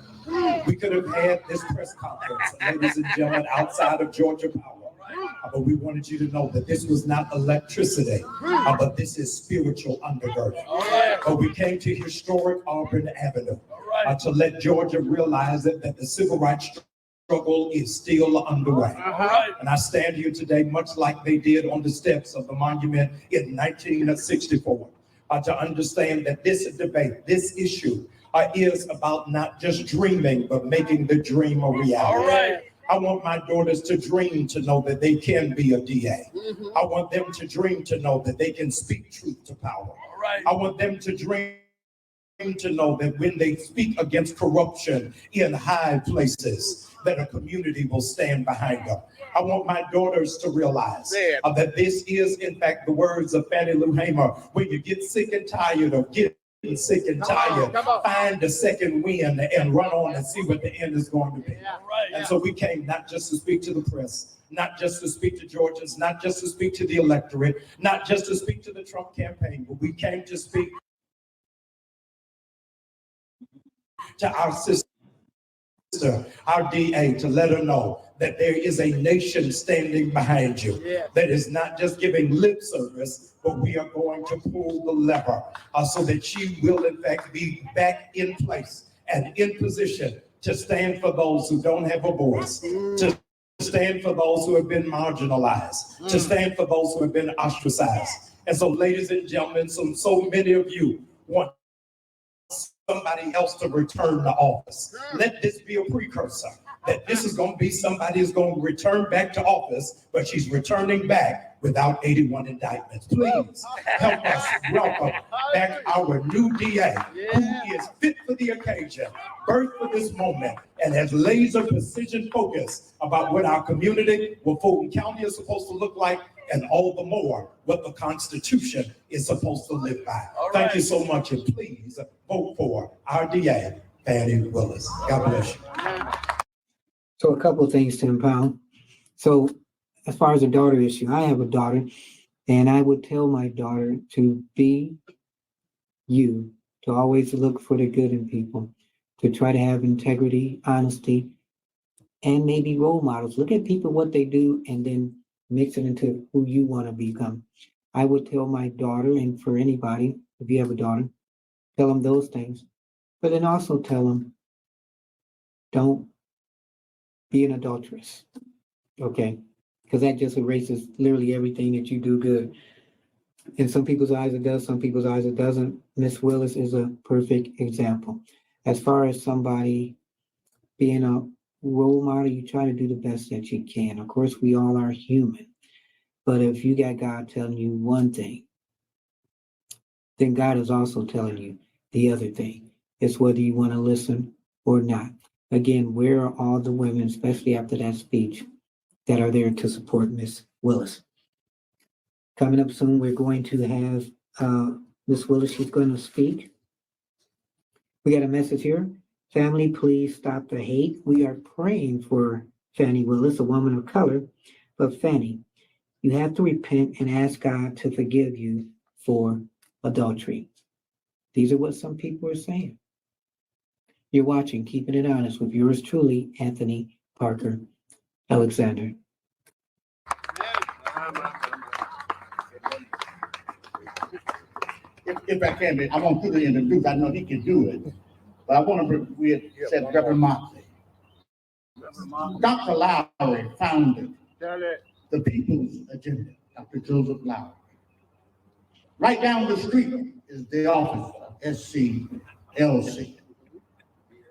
We could have had this press conference, ladies and gentlemen, outside of Georgia Power. But we wanted you to know that this was not electricity, but this is spiritual undergirding. But we came to historic Auburn Avenue to let Georgia realize that the civil rights struggle is still underway. And I stand here today, much like they did on the steps of the monument in 1964, to understand that this debate, this issue, is about not just dreaming, but making the dream a reality. I want my daughters to dream to know that they can be a DA. I want them to dream to know that they can speak truth to power. I want them to dream to know that when they speak against corruption in high places, that a community will stand behind them. I want my daughters to realize that this is, in fact, the words of Fanni Lou Hamer: when you get sick and tired of getting sick and tired, find a second wind and run on and see what the end is going to be. And so we came not just to speak to the press, not just to speak to Georgians, not just to speak to the electorate, not just to speak to the Trump campaign, but we came to speak to our sister, our DA, to let her know that there is a nation standing behind you that is not just giving lip service, but we are going to pull the lever so that she will in fact be back in place and in position to stand for those who don't have a voice, to stand for those who have been marginalized, to stand for those who have been ostracized. And so, ladies and gentlemen, so many of you want somebody else to return to office. Let this be a precursor, that this is going to be somebody who's going to return back to office, but she's returning back without 81 indictments. Please help us welcome back our new DA, who is fit for the occasion, birthed for this moment, and has laser precision focus about what our community, what Fulton County is supposed to look like, and all the more what the Constitution is supposed to live by. Thank you so much, and please vote for our DA, Fanni Willis. God bless you. So a couple of things to impound. So as far as the daughter issue, I have a daughter, and I would tell my daughter to be you, to always look for the good in people, to try to have integrity, honesty, and maybe role models. Look at people, what they do, and then mix it into who you want to become. I would tell my daughter, and for anybody, if you have a daughter, tell them those things. But then also tell them, don't be an adulteress, okay? Because that just erases literally everything that you do good. In some people's eyes it does, some people's eyes it doesn't. Miss Willis is a perfect example. As far as somebody being a role model, you try to do the best that you can. Of course, we all are human. But if you got God telling you one thing, then God is also telling you the other thing. It's whether you want to listen or not. Again, where are all the women, especially after that speech, that are there to support Miss Willis? Coming up soon, we're going to have Miss Willis. She's going to speak. We got a message here. Family, please stop the hate. We are praying for Fanni Willis, a woman of color. But Fanni, you have to repent and ask God to forgive you for adultery. These are what some people are saying. You're watching Keeping It Honest with yours truly, Anthony Parker Alexander. If I can, I want to introduce. I know he can do it, but I want to say Reverend Moxley. Dr. Lowry founded the People's Agenda, Dr. Joseph Lowry. Right down the street is the office of SCLC.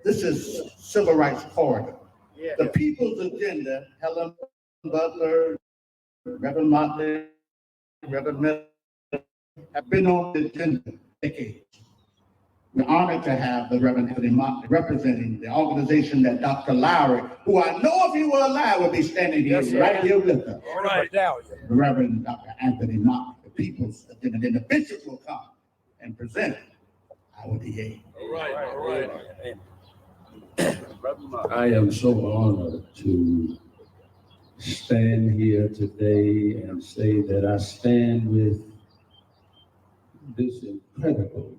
This is Civil Rights Corridor. The People's Agenda, Helen Butler, Reverend Motley, Reverend Miller have been on the agenda for decades. We're honored to have the Reverend Anthony Motley representing the organization that Dr. Lowry, who I know if he were alive would be standing here right here with us. All right. The Reverend Dr. Anthony Motley, the people's agenda. Then the bishop will come and present our DA. All right. I am so honored to stand here today and say that I stand with this incredible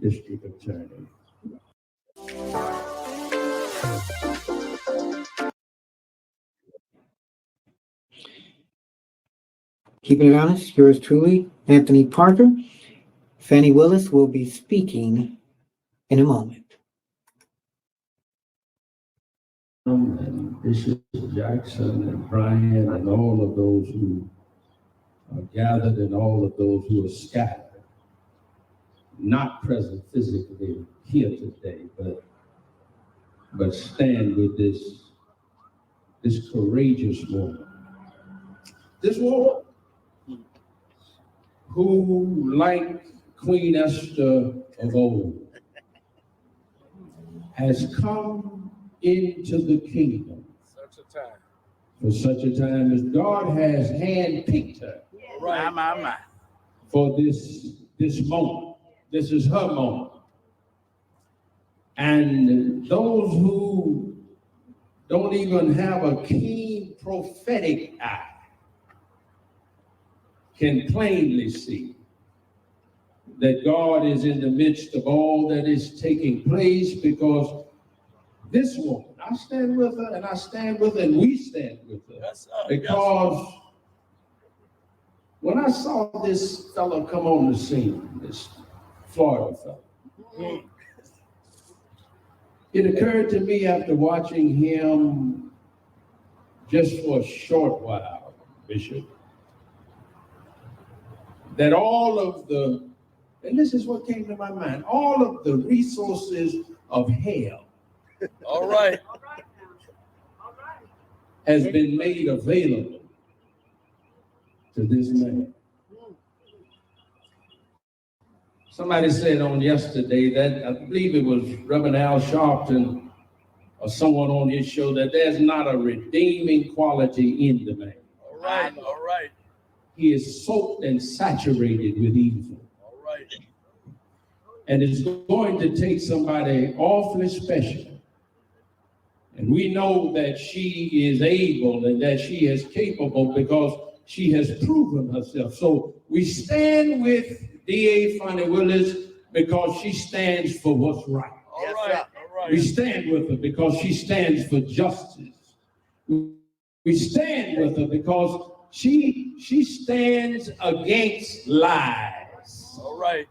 district attorney. Keeping it honest, yours truly, Anthony Parker. Fanni Willis will be speaking in a moment. And Bishop Jackson and Brian and all of those who are gathered and all of those who are scattered, not present physically here today, but stand with this courageous woman. This woman who, like Queen Esther of old, has come into the kingdom for such a time as God has handpicked her for this moment. This is her moment. And those who don't even have a keen prophetic eye can plainly see that God is in the midst of all that is taking place, because this woman, I stand with her and I stand with her and we stand with her. Because when I saw this fellow come on the scene, this Florida fellow, it occurred to me after watching him just for a short while, Bishop, that all of the, and this is what came to my mind, all of the resources of hell has been made available to this man. Somebody said on yesterday that, I believe it was Reverend Al Sharpton or someone on his show, that there's not a redeeming quality in the man. All right. He is soaked and saturated with evil. And it's going to take somebody awfully special. And we know that she is able and that she is capable because she has proven herself. So we stand with DA Fanni Willis because she stands for what's right. All right. We stand with her because she stands for justice. We stand with her because she stands against lies. All right.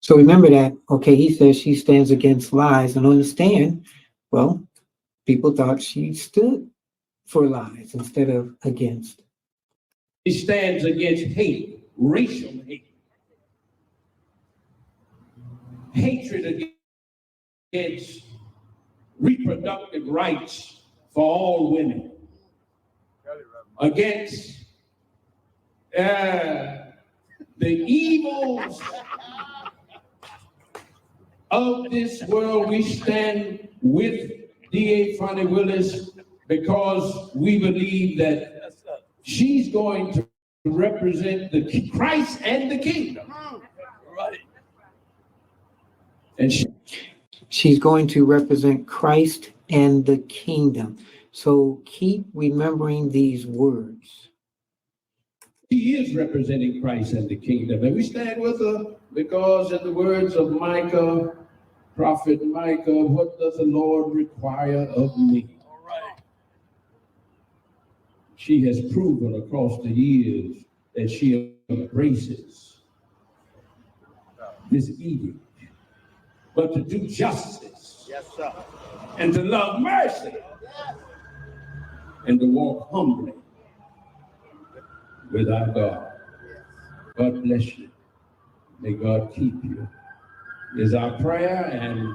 So remember that, okay, he says she stands against lies, and understand, well, people thought she stood for lies instead of against. She stands against hate, racial hate, hatred against reproductive rights for all women, against the evils of this world. We stand with DA Fanni Willis because we believe that she's going to represent the Christ and the kingdom. Right. And She's going to represent Christ and the kingdom. So keep remembering these words. she is representing Christ and the kingdom. And we stand with her because, in the words of Micah, Prophet Micah, what does the Lord require of me? All right. She has proven across the years that she embraces this edict, but to do justice, yes, sir, and to love mercy, yes, and to walk humbly with our God. God bless you. May God keep you. Is our prayer, and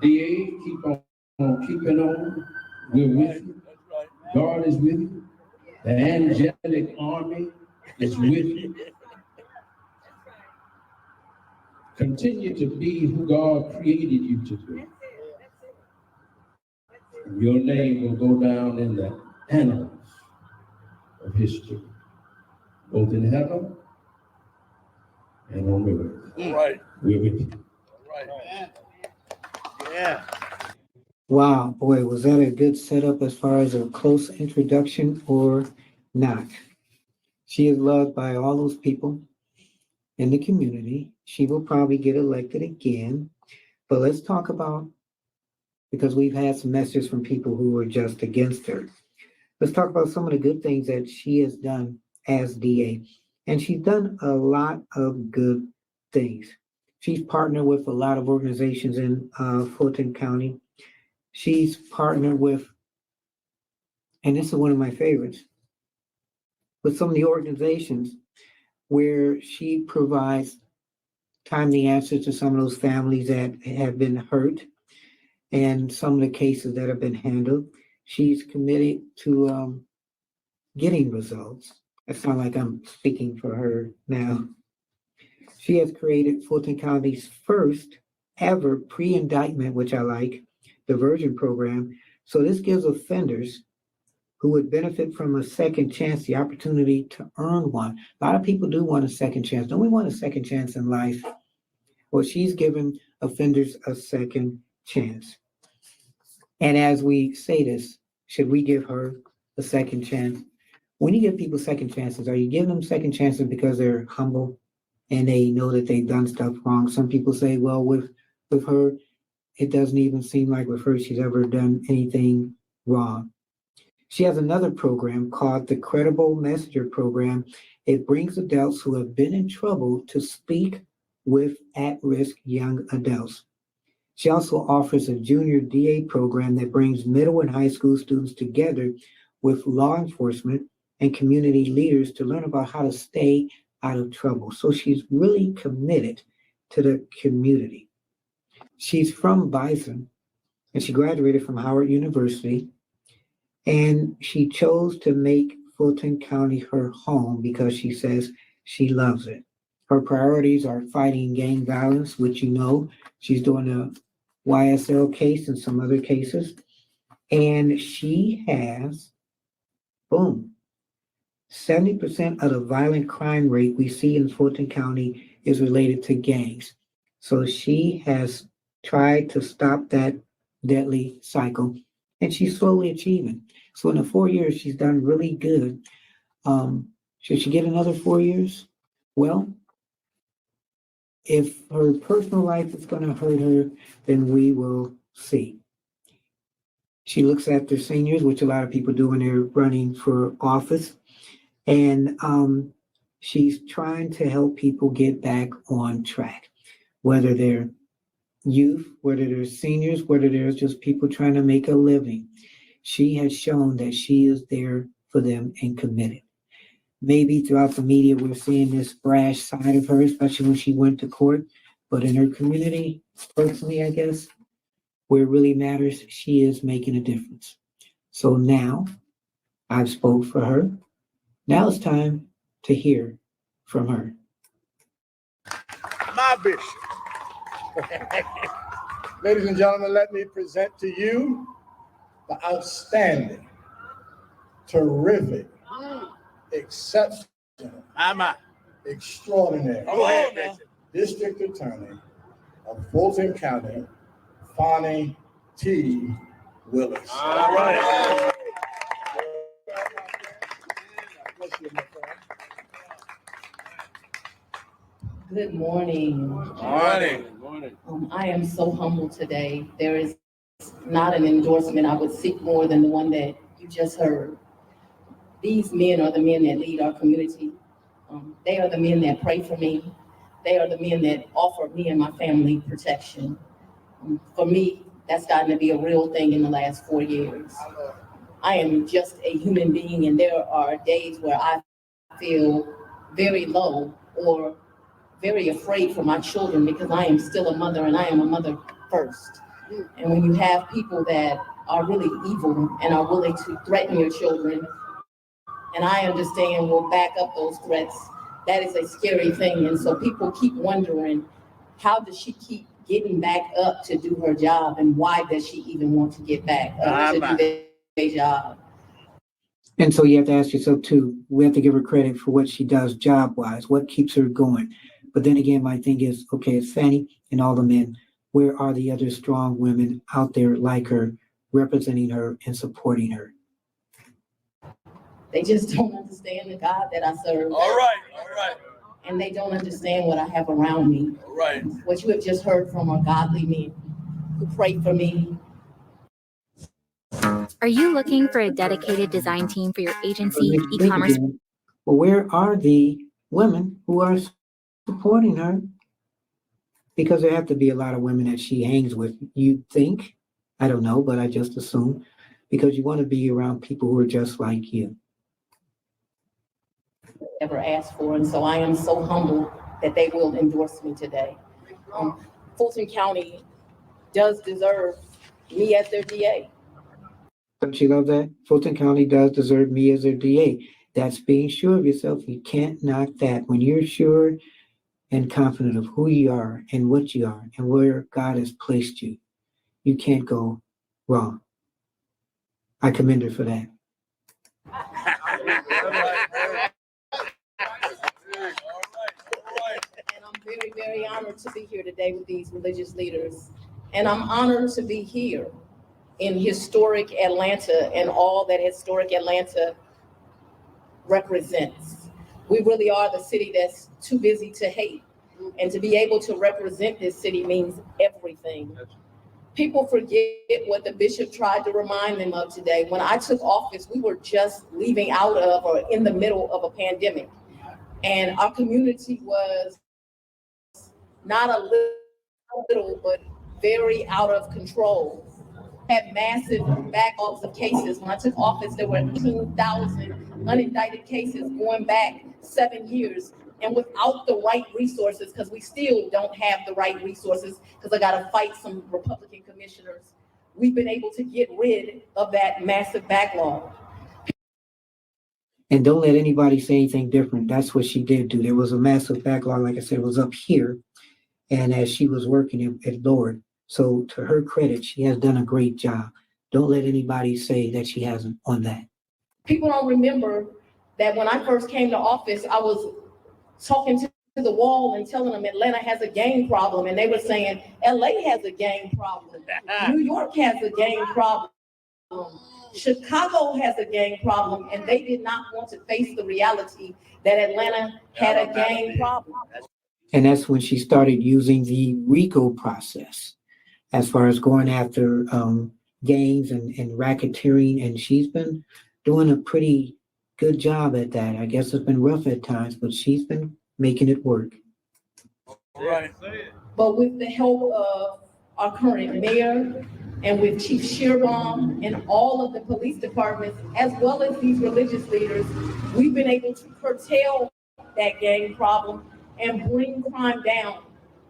DA, keep on keeping on. We're with you. God is with you. The angelic army is with you. Continue to be who God created you to be. And your name will go down in the annals of history, both in heaven and on the earth. All right. We're with you. All right. Yeah. Wow, boy, was that a good setup as far as a close introduction or not? She is loved by all those people in the community. She will probably get elected again. But let's talk about, because we've had some messages from people who were just against her. Let's talk about some of the good things that she has done as DA. And she's done a lot of good things. She's partnered with a lot of organizations in Fulton County. She's partnered with, and this is one of my favorites, with some of the organizations where she provides timely answers to some of those families that have been hurt and some of the cases that have been handled. She's committed to getting results. It's not like I'm speaking for her now. She has created Fulton County's first ever pre-indictment, which I like, diversion program. So this gives offenders who would benefit from a second chance the opportunity to earn one. A lot of people do want a second chance. Don't we want a second chance in life? Well, she's given offenders a second chance. And as we say this, should we give her a second chance? When you give people second chances, are you giving them second chances because they're humble and they know that they've done stuff wrong? Some people say, well, with her, it doesn't even seem like with her she's ever done anything wrong. She has another program called the Credible Messenger Program. It brings adults who have been in trouble to speak with at-risk young adults. She also offers a junior DA program that brings middle and high school students together with law enforcement and community leaders to learn about how to stay out of trouble. So she's really committed to the community. She's from Bison, and she graduated from Howard University, and she chose to make Fulton County her home because she says she loves it. Her priorities are fighting gang violence, which you know, she's doing a YSL case and some other cases. And she has, boom, 70% of the violent crime rate we see in Fulton County is related to gangs. So she has tried to stop that deadly cycle, and she's slowly achieving. So in the 4 years, she's done really good. Should she get another 4 years? Well, if her personal life is going to hurt her, then we will see. She looks after seniors, which a lot of people do when they're running for office. And she's trying to help people get back on track, whether they're youth, whether they're seniors, whether they're just people trying to make a living. She has shown that she is there for them and committed. Maybe throughout the media, we're seeing this brash side of her, especially when she went to court. But in her community, personally, I guess, where it really matters, she is making a difference. So now I've spoke for her. Now it's time to hear from her. My bishop. Ladies and gentlemen, let me present to you the outstanding, terrific, exceptional, extraordinary District Attorney of Fulton County, Fanni T. Willis. All right. Good morning. Morning. I am so humbled today. There is not an endorsement I would seek more than the one that you just heard. These men are the men that lead our community. They are the men that pray for me. They are the men that offer me and my family protection. For me, that's gotten to be a real thing in the last 4 years. I am just a human being, and there are days where I feel very low or very afraid for my children because I am still a mother and I am a mother first. And when you have people that are really evil and are willing to threaten your children, and I understand will back up those threats. That is a scary thing. And so people keep wondering, how does she keep getting back up to do her job? And why does she even want to get back up to do their job? And so you have to ask yourself too, we have to give her credit for what she does job-wise, what keeps her going. But then again, my thing is, okay, it's Fanni and all the men. Where are the other strong women out there like her, representing her and supporting her? They just don't understand the God that I serve. All right. And they don't understand what I have around me. All right. What you have just heard from are godly men who pray for me. Are you looking for a dedicated design team for your agency, e-commerce? Well, where are the women who are supporting her? Because there have to be a lot of women that she hangs with, you think. I don't know, but I just assume. Because you want to be around people who are just like you. Ever asked for, and so I am so humbled that they will endorse me today. Fulton County does deserve me as their DA. Don't you love that? Fulton County does deserve me as their DA. That's being sure of yourself. You can't knock that. When you're sure and confident of who you are and what you are and where God has placed you, you can't go wrong. I commend her for that. And I'm very, very honored to be here today with these religious leaders. And I'm honored to be here in historic Atlanta and all that historic Atlanta represents. We really are the city that's too busy to hate. And to be able to represent this city means everything. People forget what the bishop tried to remind them of today. When I took office, we were just leaving out of or in the middle of a pandemic. And our community was not a little, but very out of control. Had massive backlogs of cases. When I took office, there were 18,000 unindicted cases going back 7 years. And without the right resources, because we still don't have the right resources, because I got to fight some Republican commissioners, we've been able to get rid of that massive backlog. And don't let anybody say anything different. That's what she did do. There was a massive backlog, like I said, it was up here. And as she was working, it lowered. So to her credit, she has done a great job. Don't let anybody say that she hasn't on that. People don't remember that when I first came to office, I was talking to the wall and telling them Atlanta has a gang problem. And they were saying, LA has a gang problem. New York has a gang problem. Chicago has a gang problem. And they did not want to face the reality that Atlanta had a gang problem. And that's when she started using the RICO process as far as going after gangs and racketeering. And she's been doing a pretty good job at that. I guess it's been rough at times, but she's been making it work. Right. But with the help of our current mayor and with Chief Shearbaum and all of the police departments, as well as these religious leaders, we've been able to curtail that gang problem and bring crime down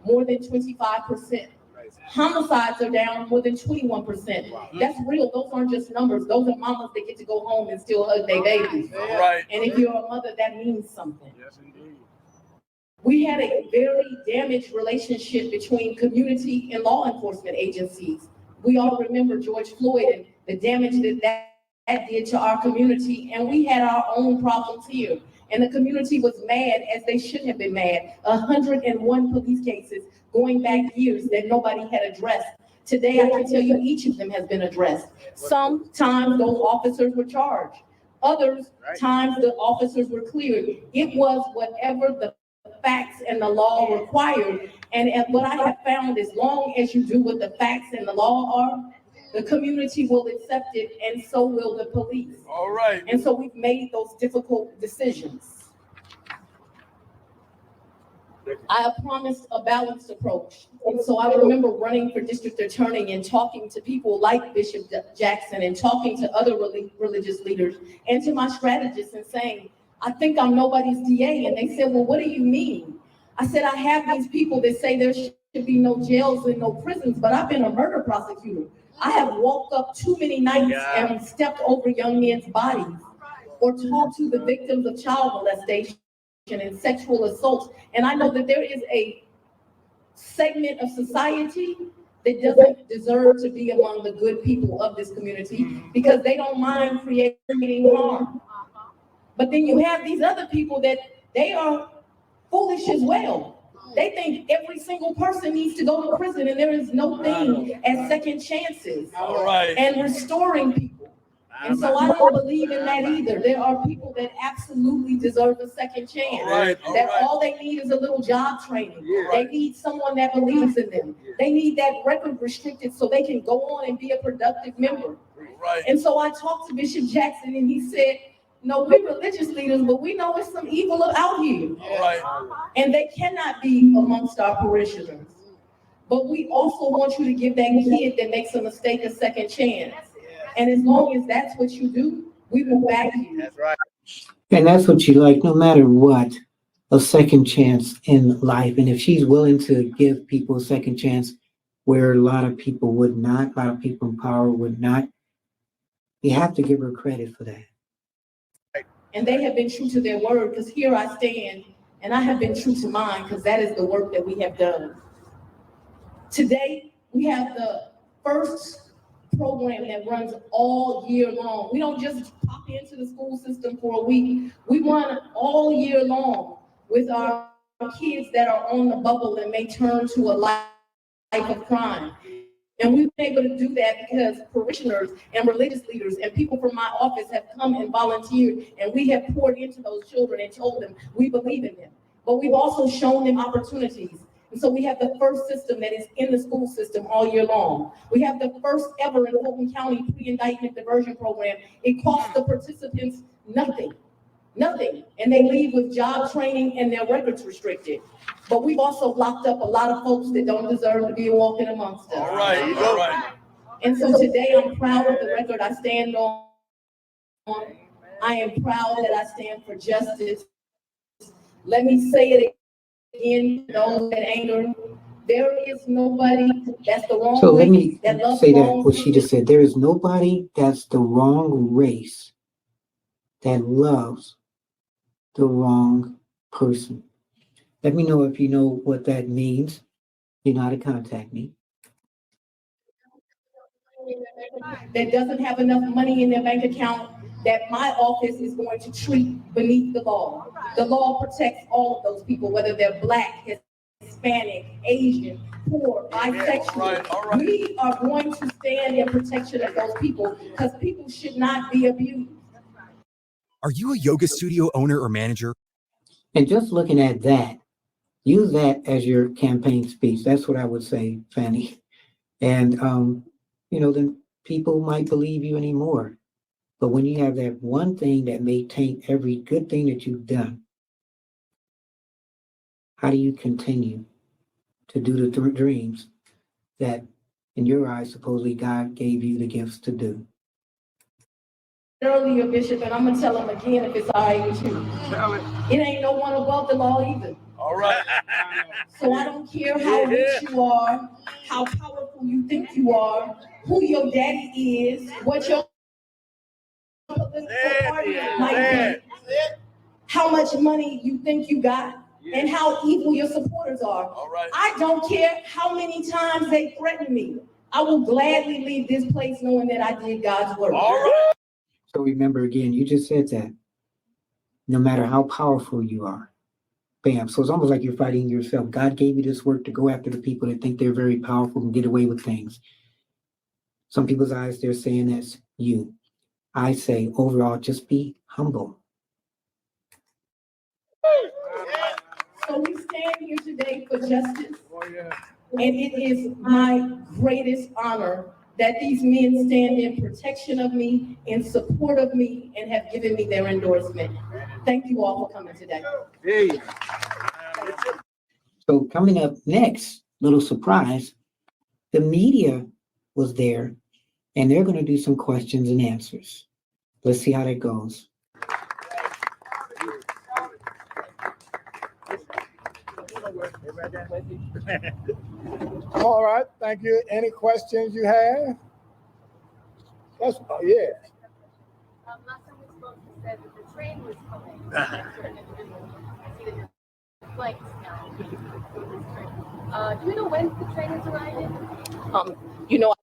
more than 25%. Homicides are down more than 21%. That's real. Those aren't just numbers. Those are mamas that get to go home and still hug their babies. Right. And if you're a mother, that means something. Yes, indeed. We had a very damaged relationship between community and law enforcement agencies. We all remember George Floyd and the damage that did to our community. And we had our own problems here. And the community was mad, as they should have been mad. 101 police cases going back years that nobody had addressed. Today, I can tell you each of them has been addressed. Sometimes those officers were charged. Others times the officers were cleared. It was whatever the facts and the law required. And what I have found, as long as you do what the facts and the law are, the community will accept it, and so will the police. All right. And so we've made those difficult decisions. I have promised a balanced approach. And so I remember running for district attorney and talking to people like Bishop Jackson and talking to other religious leaders and to my strategists and saying, I think I'm nobody's DA. And they said, well, what do you mean? I said, I have these people that say there should be no jails and no prisons, but I've been a murder prosecutor. I have walked up too many nights and stepped over young men's bodies. or talk to the victims of child molestation and sexual assault. And I know that there is a segment of society that doesn't deserve to be among the good people of this community because they don't mind creating harm. But then you have these other people that they are foolish as well. They think every single person needs to go to prison, and there is no thing as second chances and restoring people. And so I don't believe in that either. There are people that absolutely deserve a second chance. All they need is a little job training. They need someone that believes in them. They need that record restricted so they can go on and be a productive member. And so I talked to Bishop Jackson, and he said, no, we're religious leaders, but we know it's some evil out here. And they cannot be amongst our parishioners. But we also want you to give that kid that makes a mistake a second chance. And as long as that's what you do, we will back you. That's right. And that's what you like, no matter what, a second chance in life. And if she's willing to give people a second chance where a lot of people would not, a lot of people in power would not, you have to give her credit for that. And they have been true to their word, because here I stand, and I have been true to mine, because that is the work that we have done. Today, we have the first program that runs all year long. We don't just pop into the school system for a week. We run all year long with our kids that are on the bubble and may turn to a life of crime. And we've been able to do that because parishioners and religious leaders and people from my office have come and volunteered, and we have poured into those children and told them we believe in them. But we've also shown them opportunities. And so we have the first system that is in the school system all year long. We have the first ever in Fulton County pre-indictment diversion program. It costs the participants nothing. And they leave with job training and their records restricted. But we've also locked up a lot of folks that don't deserve to be walking amongst us. All right. And so today I'm proud of the record I stand on. I am proud that I stand for justice. Let me say it again, those that anger. There is nobody that's the wrong race. So let me say that what she people. just said. There is nobody that's the wrong race that loves the wrong person. Let me know if you know what that means. You know how to contact me. That doesn't have enough money in their bank account that my office is going to treat beneath the law. The law protects all of those people, whether they're Black, Hispanic, Asian, poor, bisexual. We are going to stand in protection of those people because people should not be abused. Are you a yoga studio owner or manager? And just looking at that, use that as your campaign speech. That's what I would say, Fanny. And, then people might believe you anymore. But when you have that one thing that may taint every good thing that you've done, how do you continue to do the dreams that, in your eyes, supposedly God gave you the gifts to do? Earlier, Bishop, and I'm going to tell them again if it's all right with you. It ain't no one above the law either. All right. So I don't care how rich you are, how powerful you think you are, who your daddy is, what your political party might be, how much money you think you got, and how evil your supporters are. All right. I don't care how many times they threaten me. I will gladly leave this place knowing that I did God's work. All right. So remember again, you just said that. No matter how powerful you are. Bam. So it's almost like you're fighting yourself. God gave you this work to go after the people that think they're very powerful and get away with things. Some people's eyes, they're saying that's you. I say overall, just be humble. So we stand here today for justice. And it is my greatest honor that these men stand in protection of me, in support of me, and have given me their endorsement. Thank you all for coming today. So coming up next, little surprise, the media was there, and they're going to do some questions and answers. Let's see how that goes. All right, thank you. Any questions you have? Yeah. Last time we spoke, you said that the train was coming. I see that your flights now. Do you know when the train is arriving? You know,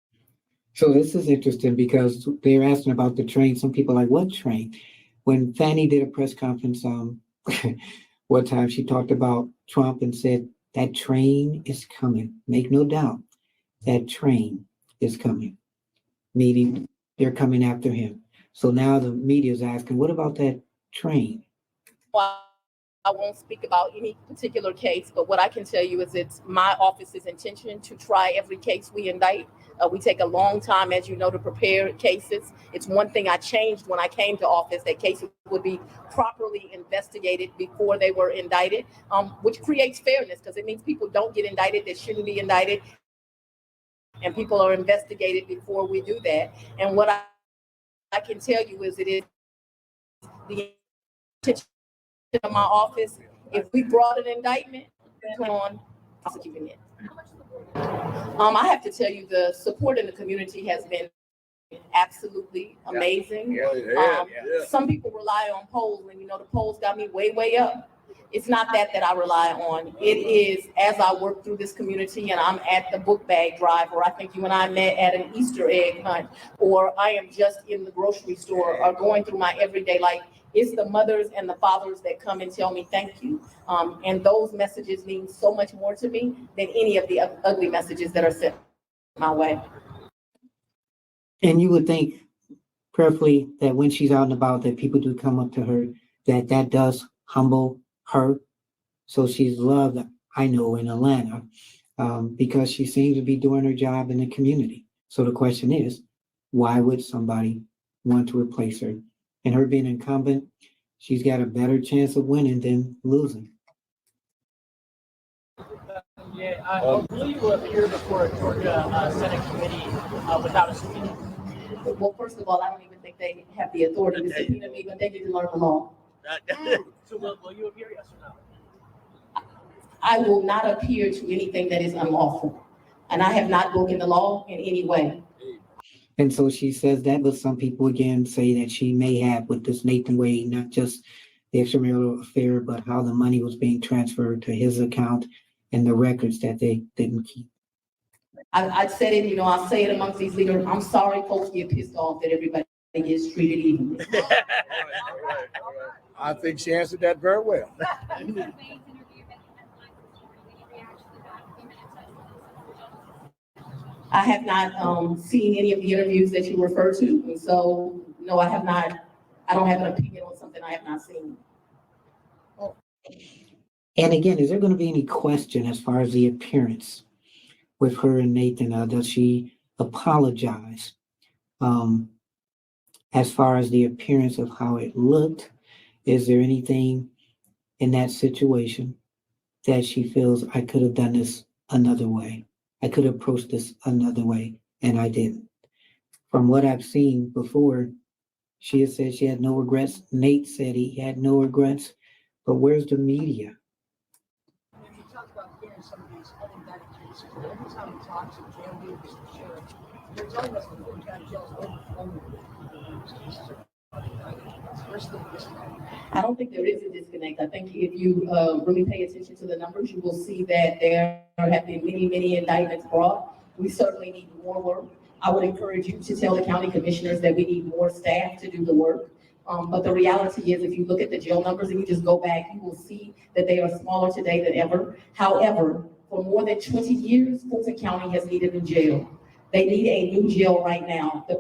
So this is interesting because they're asking about the train. Some people are like, what train? When Fanni did a press conference, one time she talked about Trump and said, that train is coming. Make no doubt, that train is coming. Meaning they're coming after him. So now the media is asking, what about that train? I won't speak about any particular case, but what I can tell you is it's my office's intention to try every case we indict. We take a long time, as you know, to prepare cases. It's one thing I changed when I came to office, that cases would be properly investigated before they were indicted, which creates fairness because it means people don't get indicted that shouldn't be indicted, and people are investigated before we do that. And what I can tell you is it is the intention of my office. If we brought an indictment, we plan on prosecuting it. I have to tell you, the support in the community has been absolutely amazing. Some people rely on polls, and the polls got me way up. It's not that I rely on. It is as I work through this community and I'm at the book bag drive, or I think you and I met at an Easter egg hunt, or I am just in the grocery store or going through my everyday life. It's the mothers and the fathers that come and tell me thank you. And those messages mean so much more to me than any of the ugly messages that are sent my way. And you would think, prayerfully, that when she's out and about, that people do come up to her, that does humble her. So she's loved, I know, in Atlanta, because she seems to be doing her job in the community. So the question is, why would somebody want to replace her? And her being incumbent, she's got a better chance of winning than losing. Yeah, I believe you appear before a Georgia Senate committee without a subpoena. Well, first of all, I don't even think they have the authority to subpoena me, but they need to learn the law. So will you appear, yes or no? I will not appear to anything that is unlawful, and I have not broken the law in any way. And so she says that, but some people again say that she may have with this Nathan Wade, not just the extramarital affair, but how the money was being transferred to his account and the records that they didn't keep. I said it, I'll say it amongst these leaders. I'm sorry folks get pissed off that everybody gets treated evenly. I think she answered that very well. I have not seen any of the interviews that you refer to, and so no, I have not. I don't have an opinion on something I have not seen. And again, is there going to be any question as far as the appearance with her and Nathan? Does she apologize as far as the appearance of how it looked? Is there anything in that situation that she feels I could have done this another way? I could have approached this another way, and I didn't. From what I've seen before, she has said she had no regrets. Nate said he had no regrets. But where's the media? When you talk about hearing some of these unindicted cases, every time we talk to jail leaders and sheriffs, they're telling us that Fulton County Jail is overflowing with these cases. I don't think there is a disconnect. I think if you really pay attention to the numbers, you will see that there have been many indictments brought. We certainly need more work. I would encourage you to tell the county commissioners that we need more staff to do the work. But the reality is, if you look at the jail numbers and you just go back, you will see that they are smaller today than ever. However, for more than 20 years, Fulton County has needed a jail. They need a new jail right now. The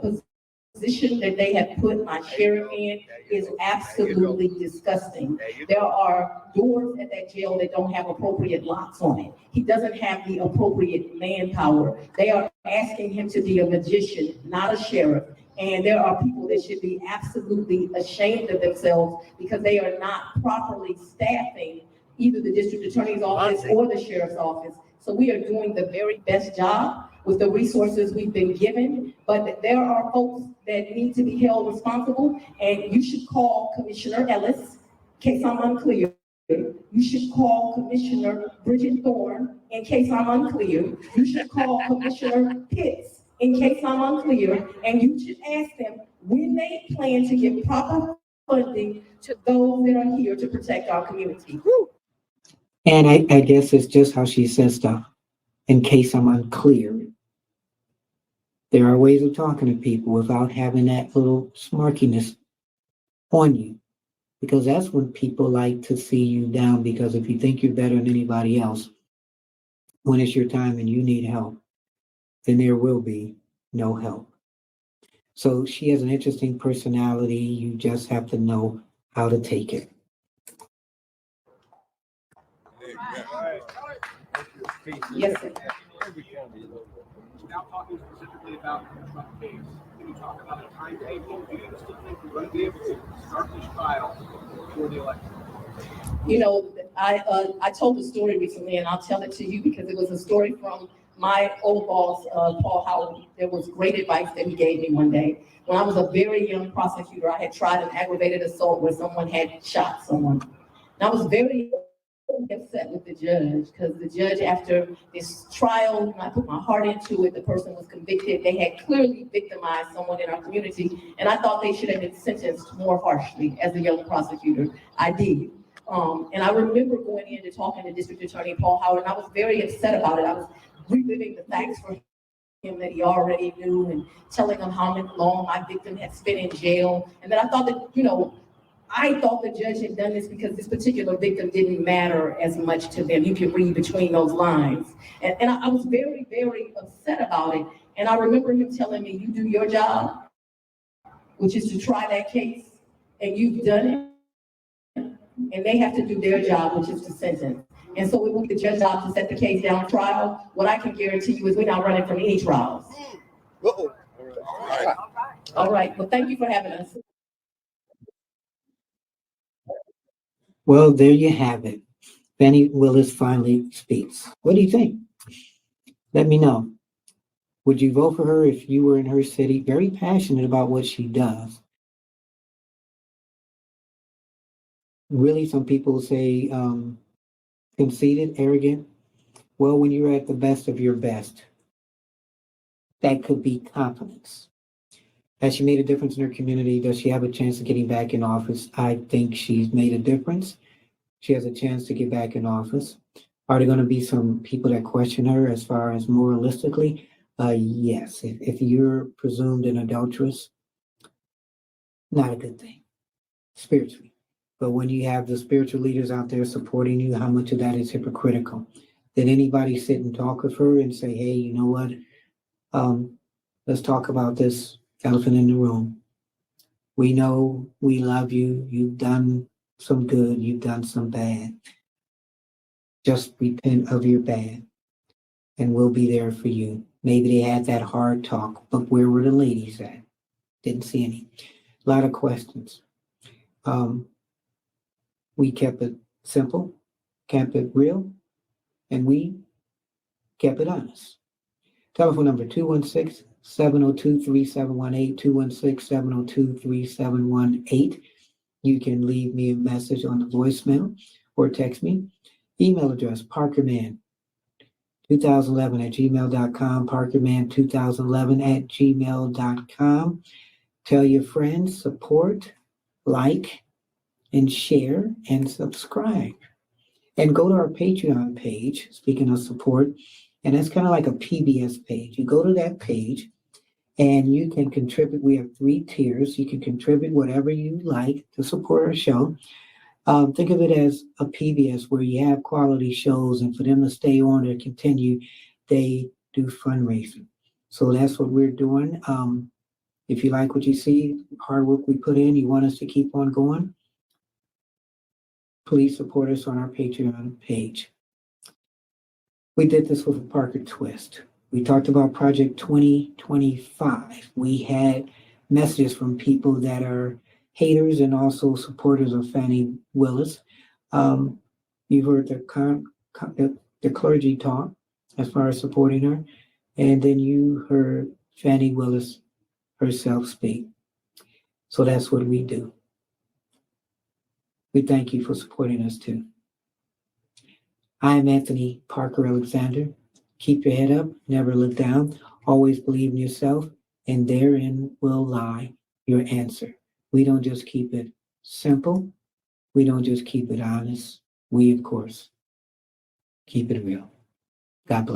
position that they have put my sheriff in is absolutely disgusting. There are doors at that jail that don't have appropriate locks on it. He doesn't have the appropriate manpower. They are asking him to be a magician, not a sheriff. And there are people that should be absolutely ashamed of themselves because they are not properly staffing either the district attorney's office or the sheriff's office. So we are doing the very best job with the resources we've been given, but there are folks that need to be held responsible, and you should call Commissioner Ellis, in case I'm unclear. You should call Commissioner Bridget Thorne, in case I'm unclear. You should call Commissioner Pitts, in case I'm unclear, and you should ask them when they plan to give proper funding to those that are here to protect our community. And I guess it's just how she says stuff. In case I'm unclear, there are ways of talking to people without having that little smarkiness on you. Because that's when people like to see you down, because if you think you're better than anybody else, when it's your time and you need help, then there will be no help. So she has an interesting personality. You just have to know how to take it. Yes, sir. Now talking specifically about the Trump case, can you talk about a timetable? Do you still think we're going to be able to start this trial before the election? You know, I told the story recently, and I'll tell it to you because it was a story from my old boss, Paul Howard. There was great advice that he gave me one day. When I was a very young prosecutor, I had tried an aggravated assault where someone had shot someone. And I was very upset with the judge because the judge, after this trial, I put my heart into it, the person was convicted. They had clearly victimized someone in our community, and I thought they should have been sentenced more harshly as a young prosecutor. I did. And I remember going in to talking to District Attorney Paul Howard, and I was very upset about it. I was reliving the facts for him that he already knew and telling him how long my victim had spent in jail. And then I thought that, I thought the judge had done this because this particular victim didn't matter as much to them. You can read between those lines. And I was very, very upset about it. And I remember him telling me, you do your job, which is to try that case, and you've done it. And they have to do their job, which is to sentence. And so it will be the judge's job to set the case down trial. What I can guarantee you is we're not running from any trials. All right. Well, thank you for having us. Well, there you have it. Fanni Willis finally speaks. What do you think? Let me know. Would you vote for her if you were in her city? Very passionate about what she does. Really, some people say conceited, arrogant. Well, when you're at the best of your best, that could be confidence. Has she made a difference in her community? Does she have a chance of getting back in office? I think she's made a difference. She has a chance to get back in office. Are there going to be some people that question her as far as moralistically? Yes. If you're presumed an adulteress, not a good thing, spiritually. But when you have the spiritual leaders out there supporting you, how much of that is hypocritical? Did anybody sit and talk with her and say, hey, you know what? Let's talk about this elephant in the room. We know we love you. You've done some good. You've done some bad. Just repent of your bad and we'll be there for you. Maybe they had that hard talk, but where were the ladies at? Didn't see any. A lot of questions. We kept it simple, kept it real, and we kept it honest. Telephone number 216-702-3718, 216-702-3718. You can leave me a message on the voicemail or text me. Email address, parkerman2011@gmail.com, parkerman2011@gmail.com. Tell your friends, support, like, and share, and subscribe. And go to our Patreon page, speaking of support, and that's kind of like a PBS page. You go to that page, and you can contribute. We have 3 tiers. You can contribute whatever you like to support our show. Think of it as a PBS where you have quality shows, and for them to stay on or continue, they do fundraising. So that's what we're doing. If you like what you see, hard work we put in, you want us to keep on going, please support us on our Patreon page. We did this with a Parker twist. We talked about Project 2025. We had messages from people that are haters and also supporters of Fanni Willis. You heard the clergy talk as far as supporting her, and then you heard Fanni Willis herself speak. So that's what we do. We thank you for supporting us too. I am Anthony Parker Alexander. Keep your head up, never look down, always believe in yourself, and therein will lie your answer. We don't just keep it Simple. We don't just keep it honest. We, of course, keep it real. God bless.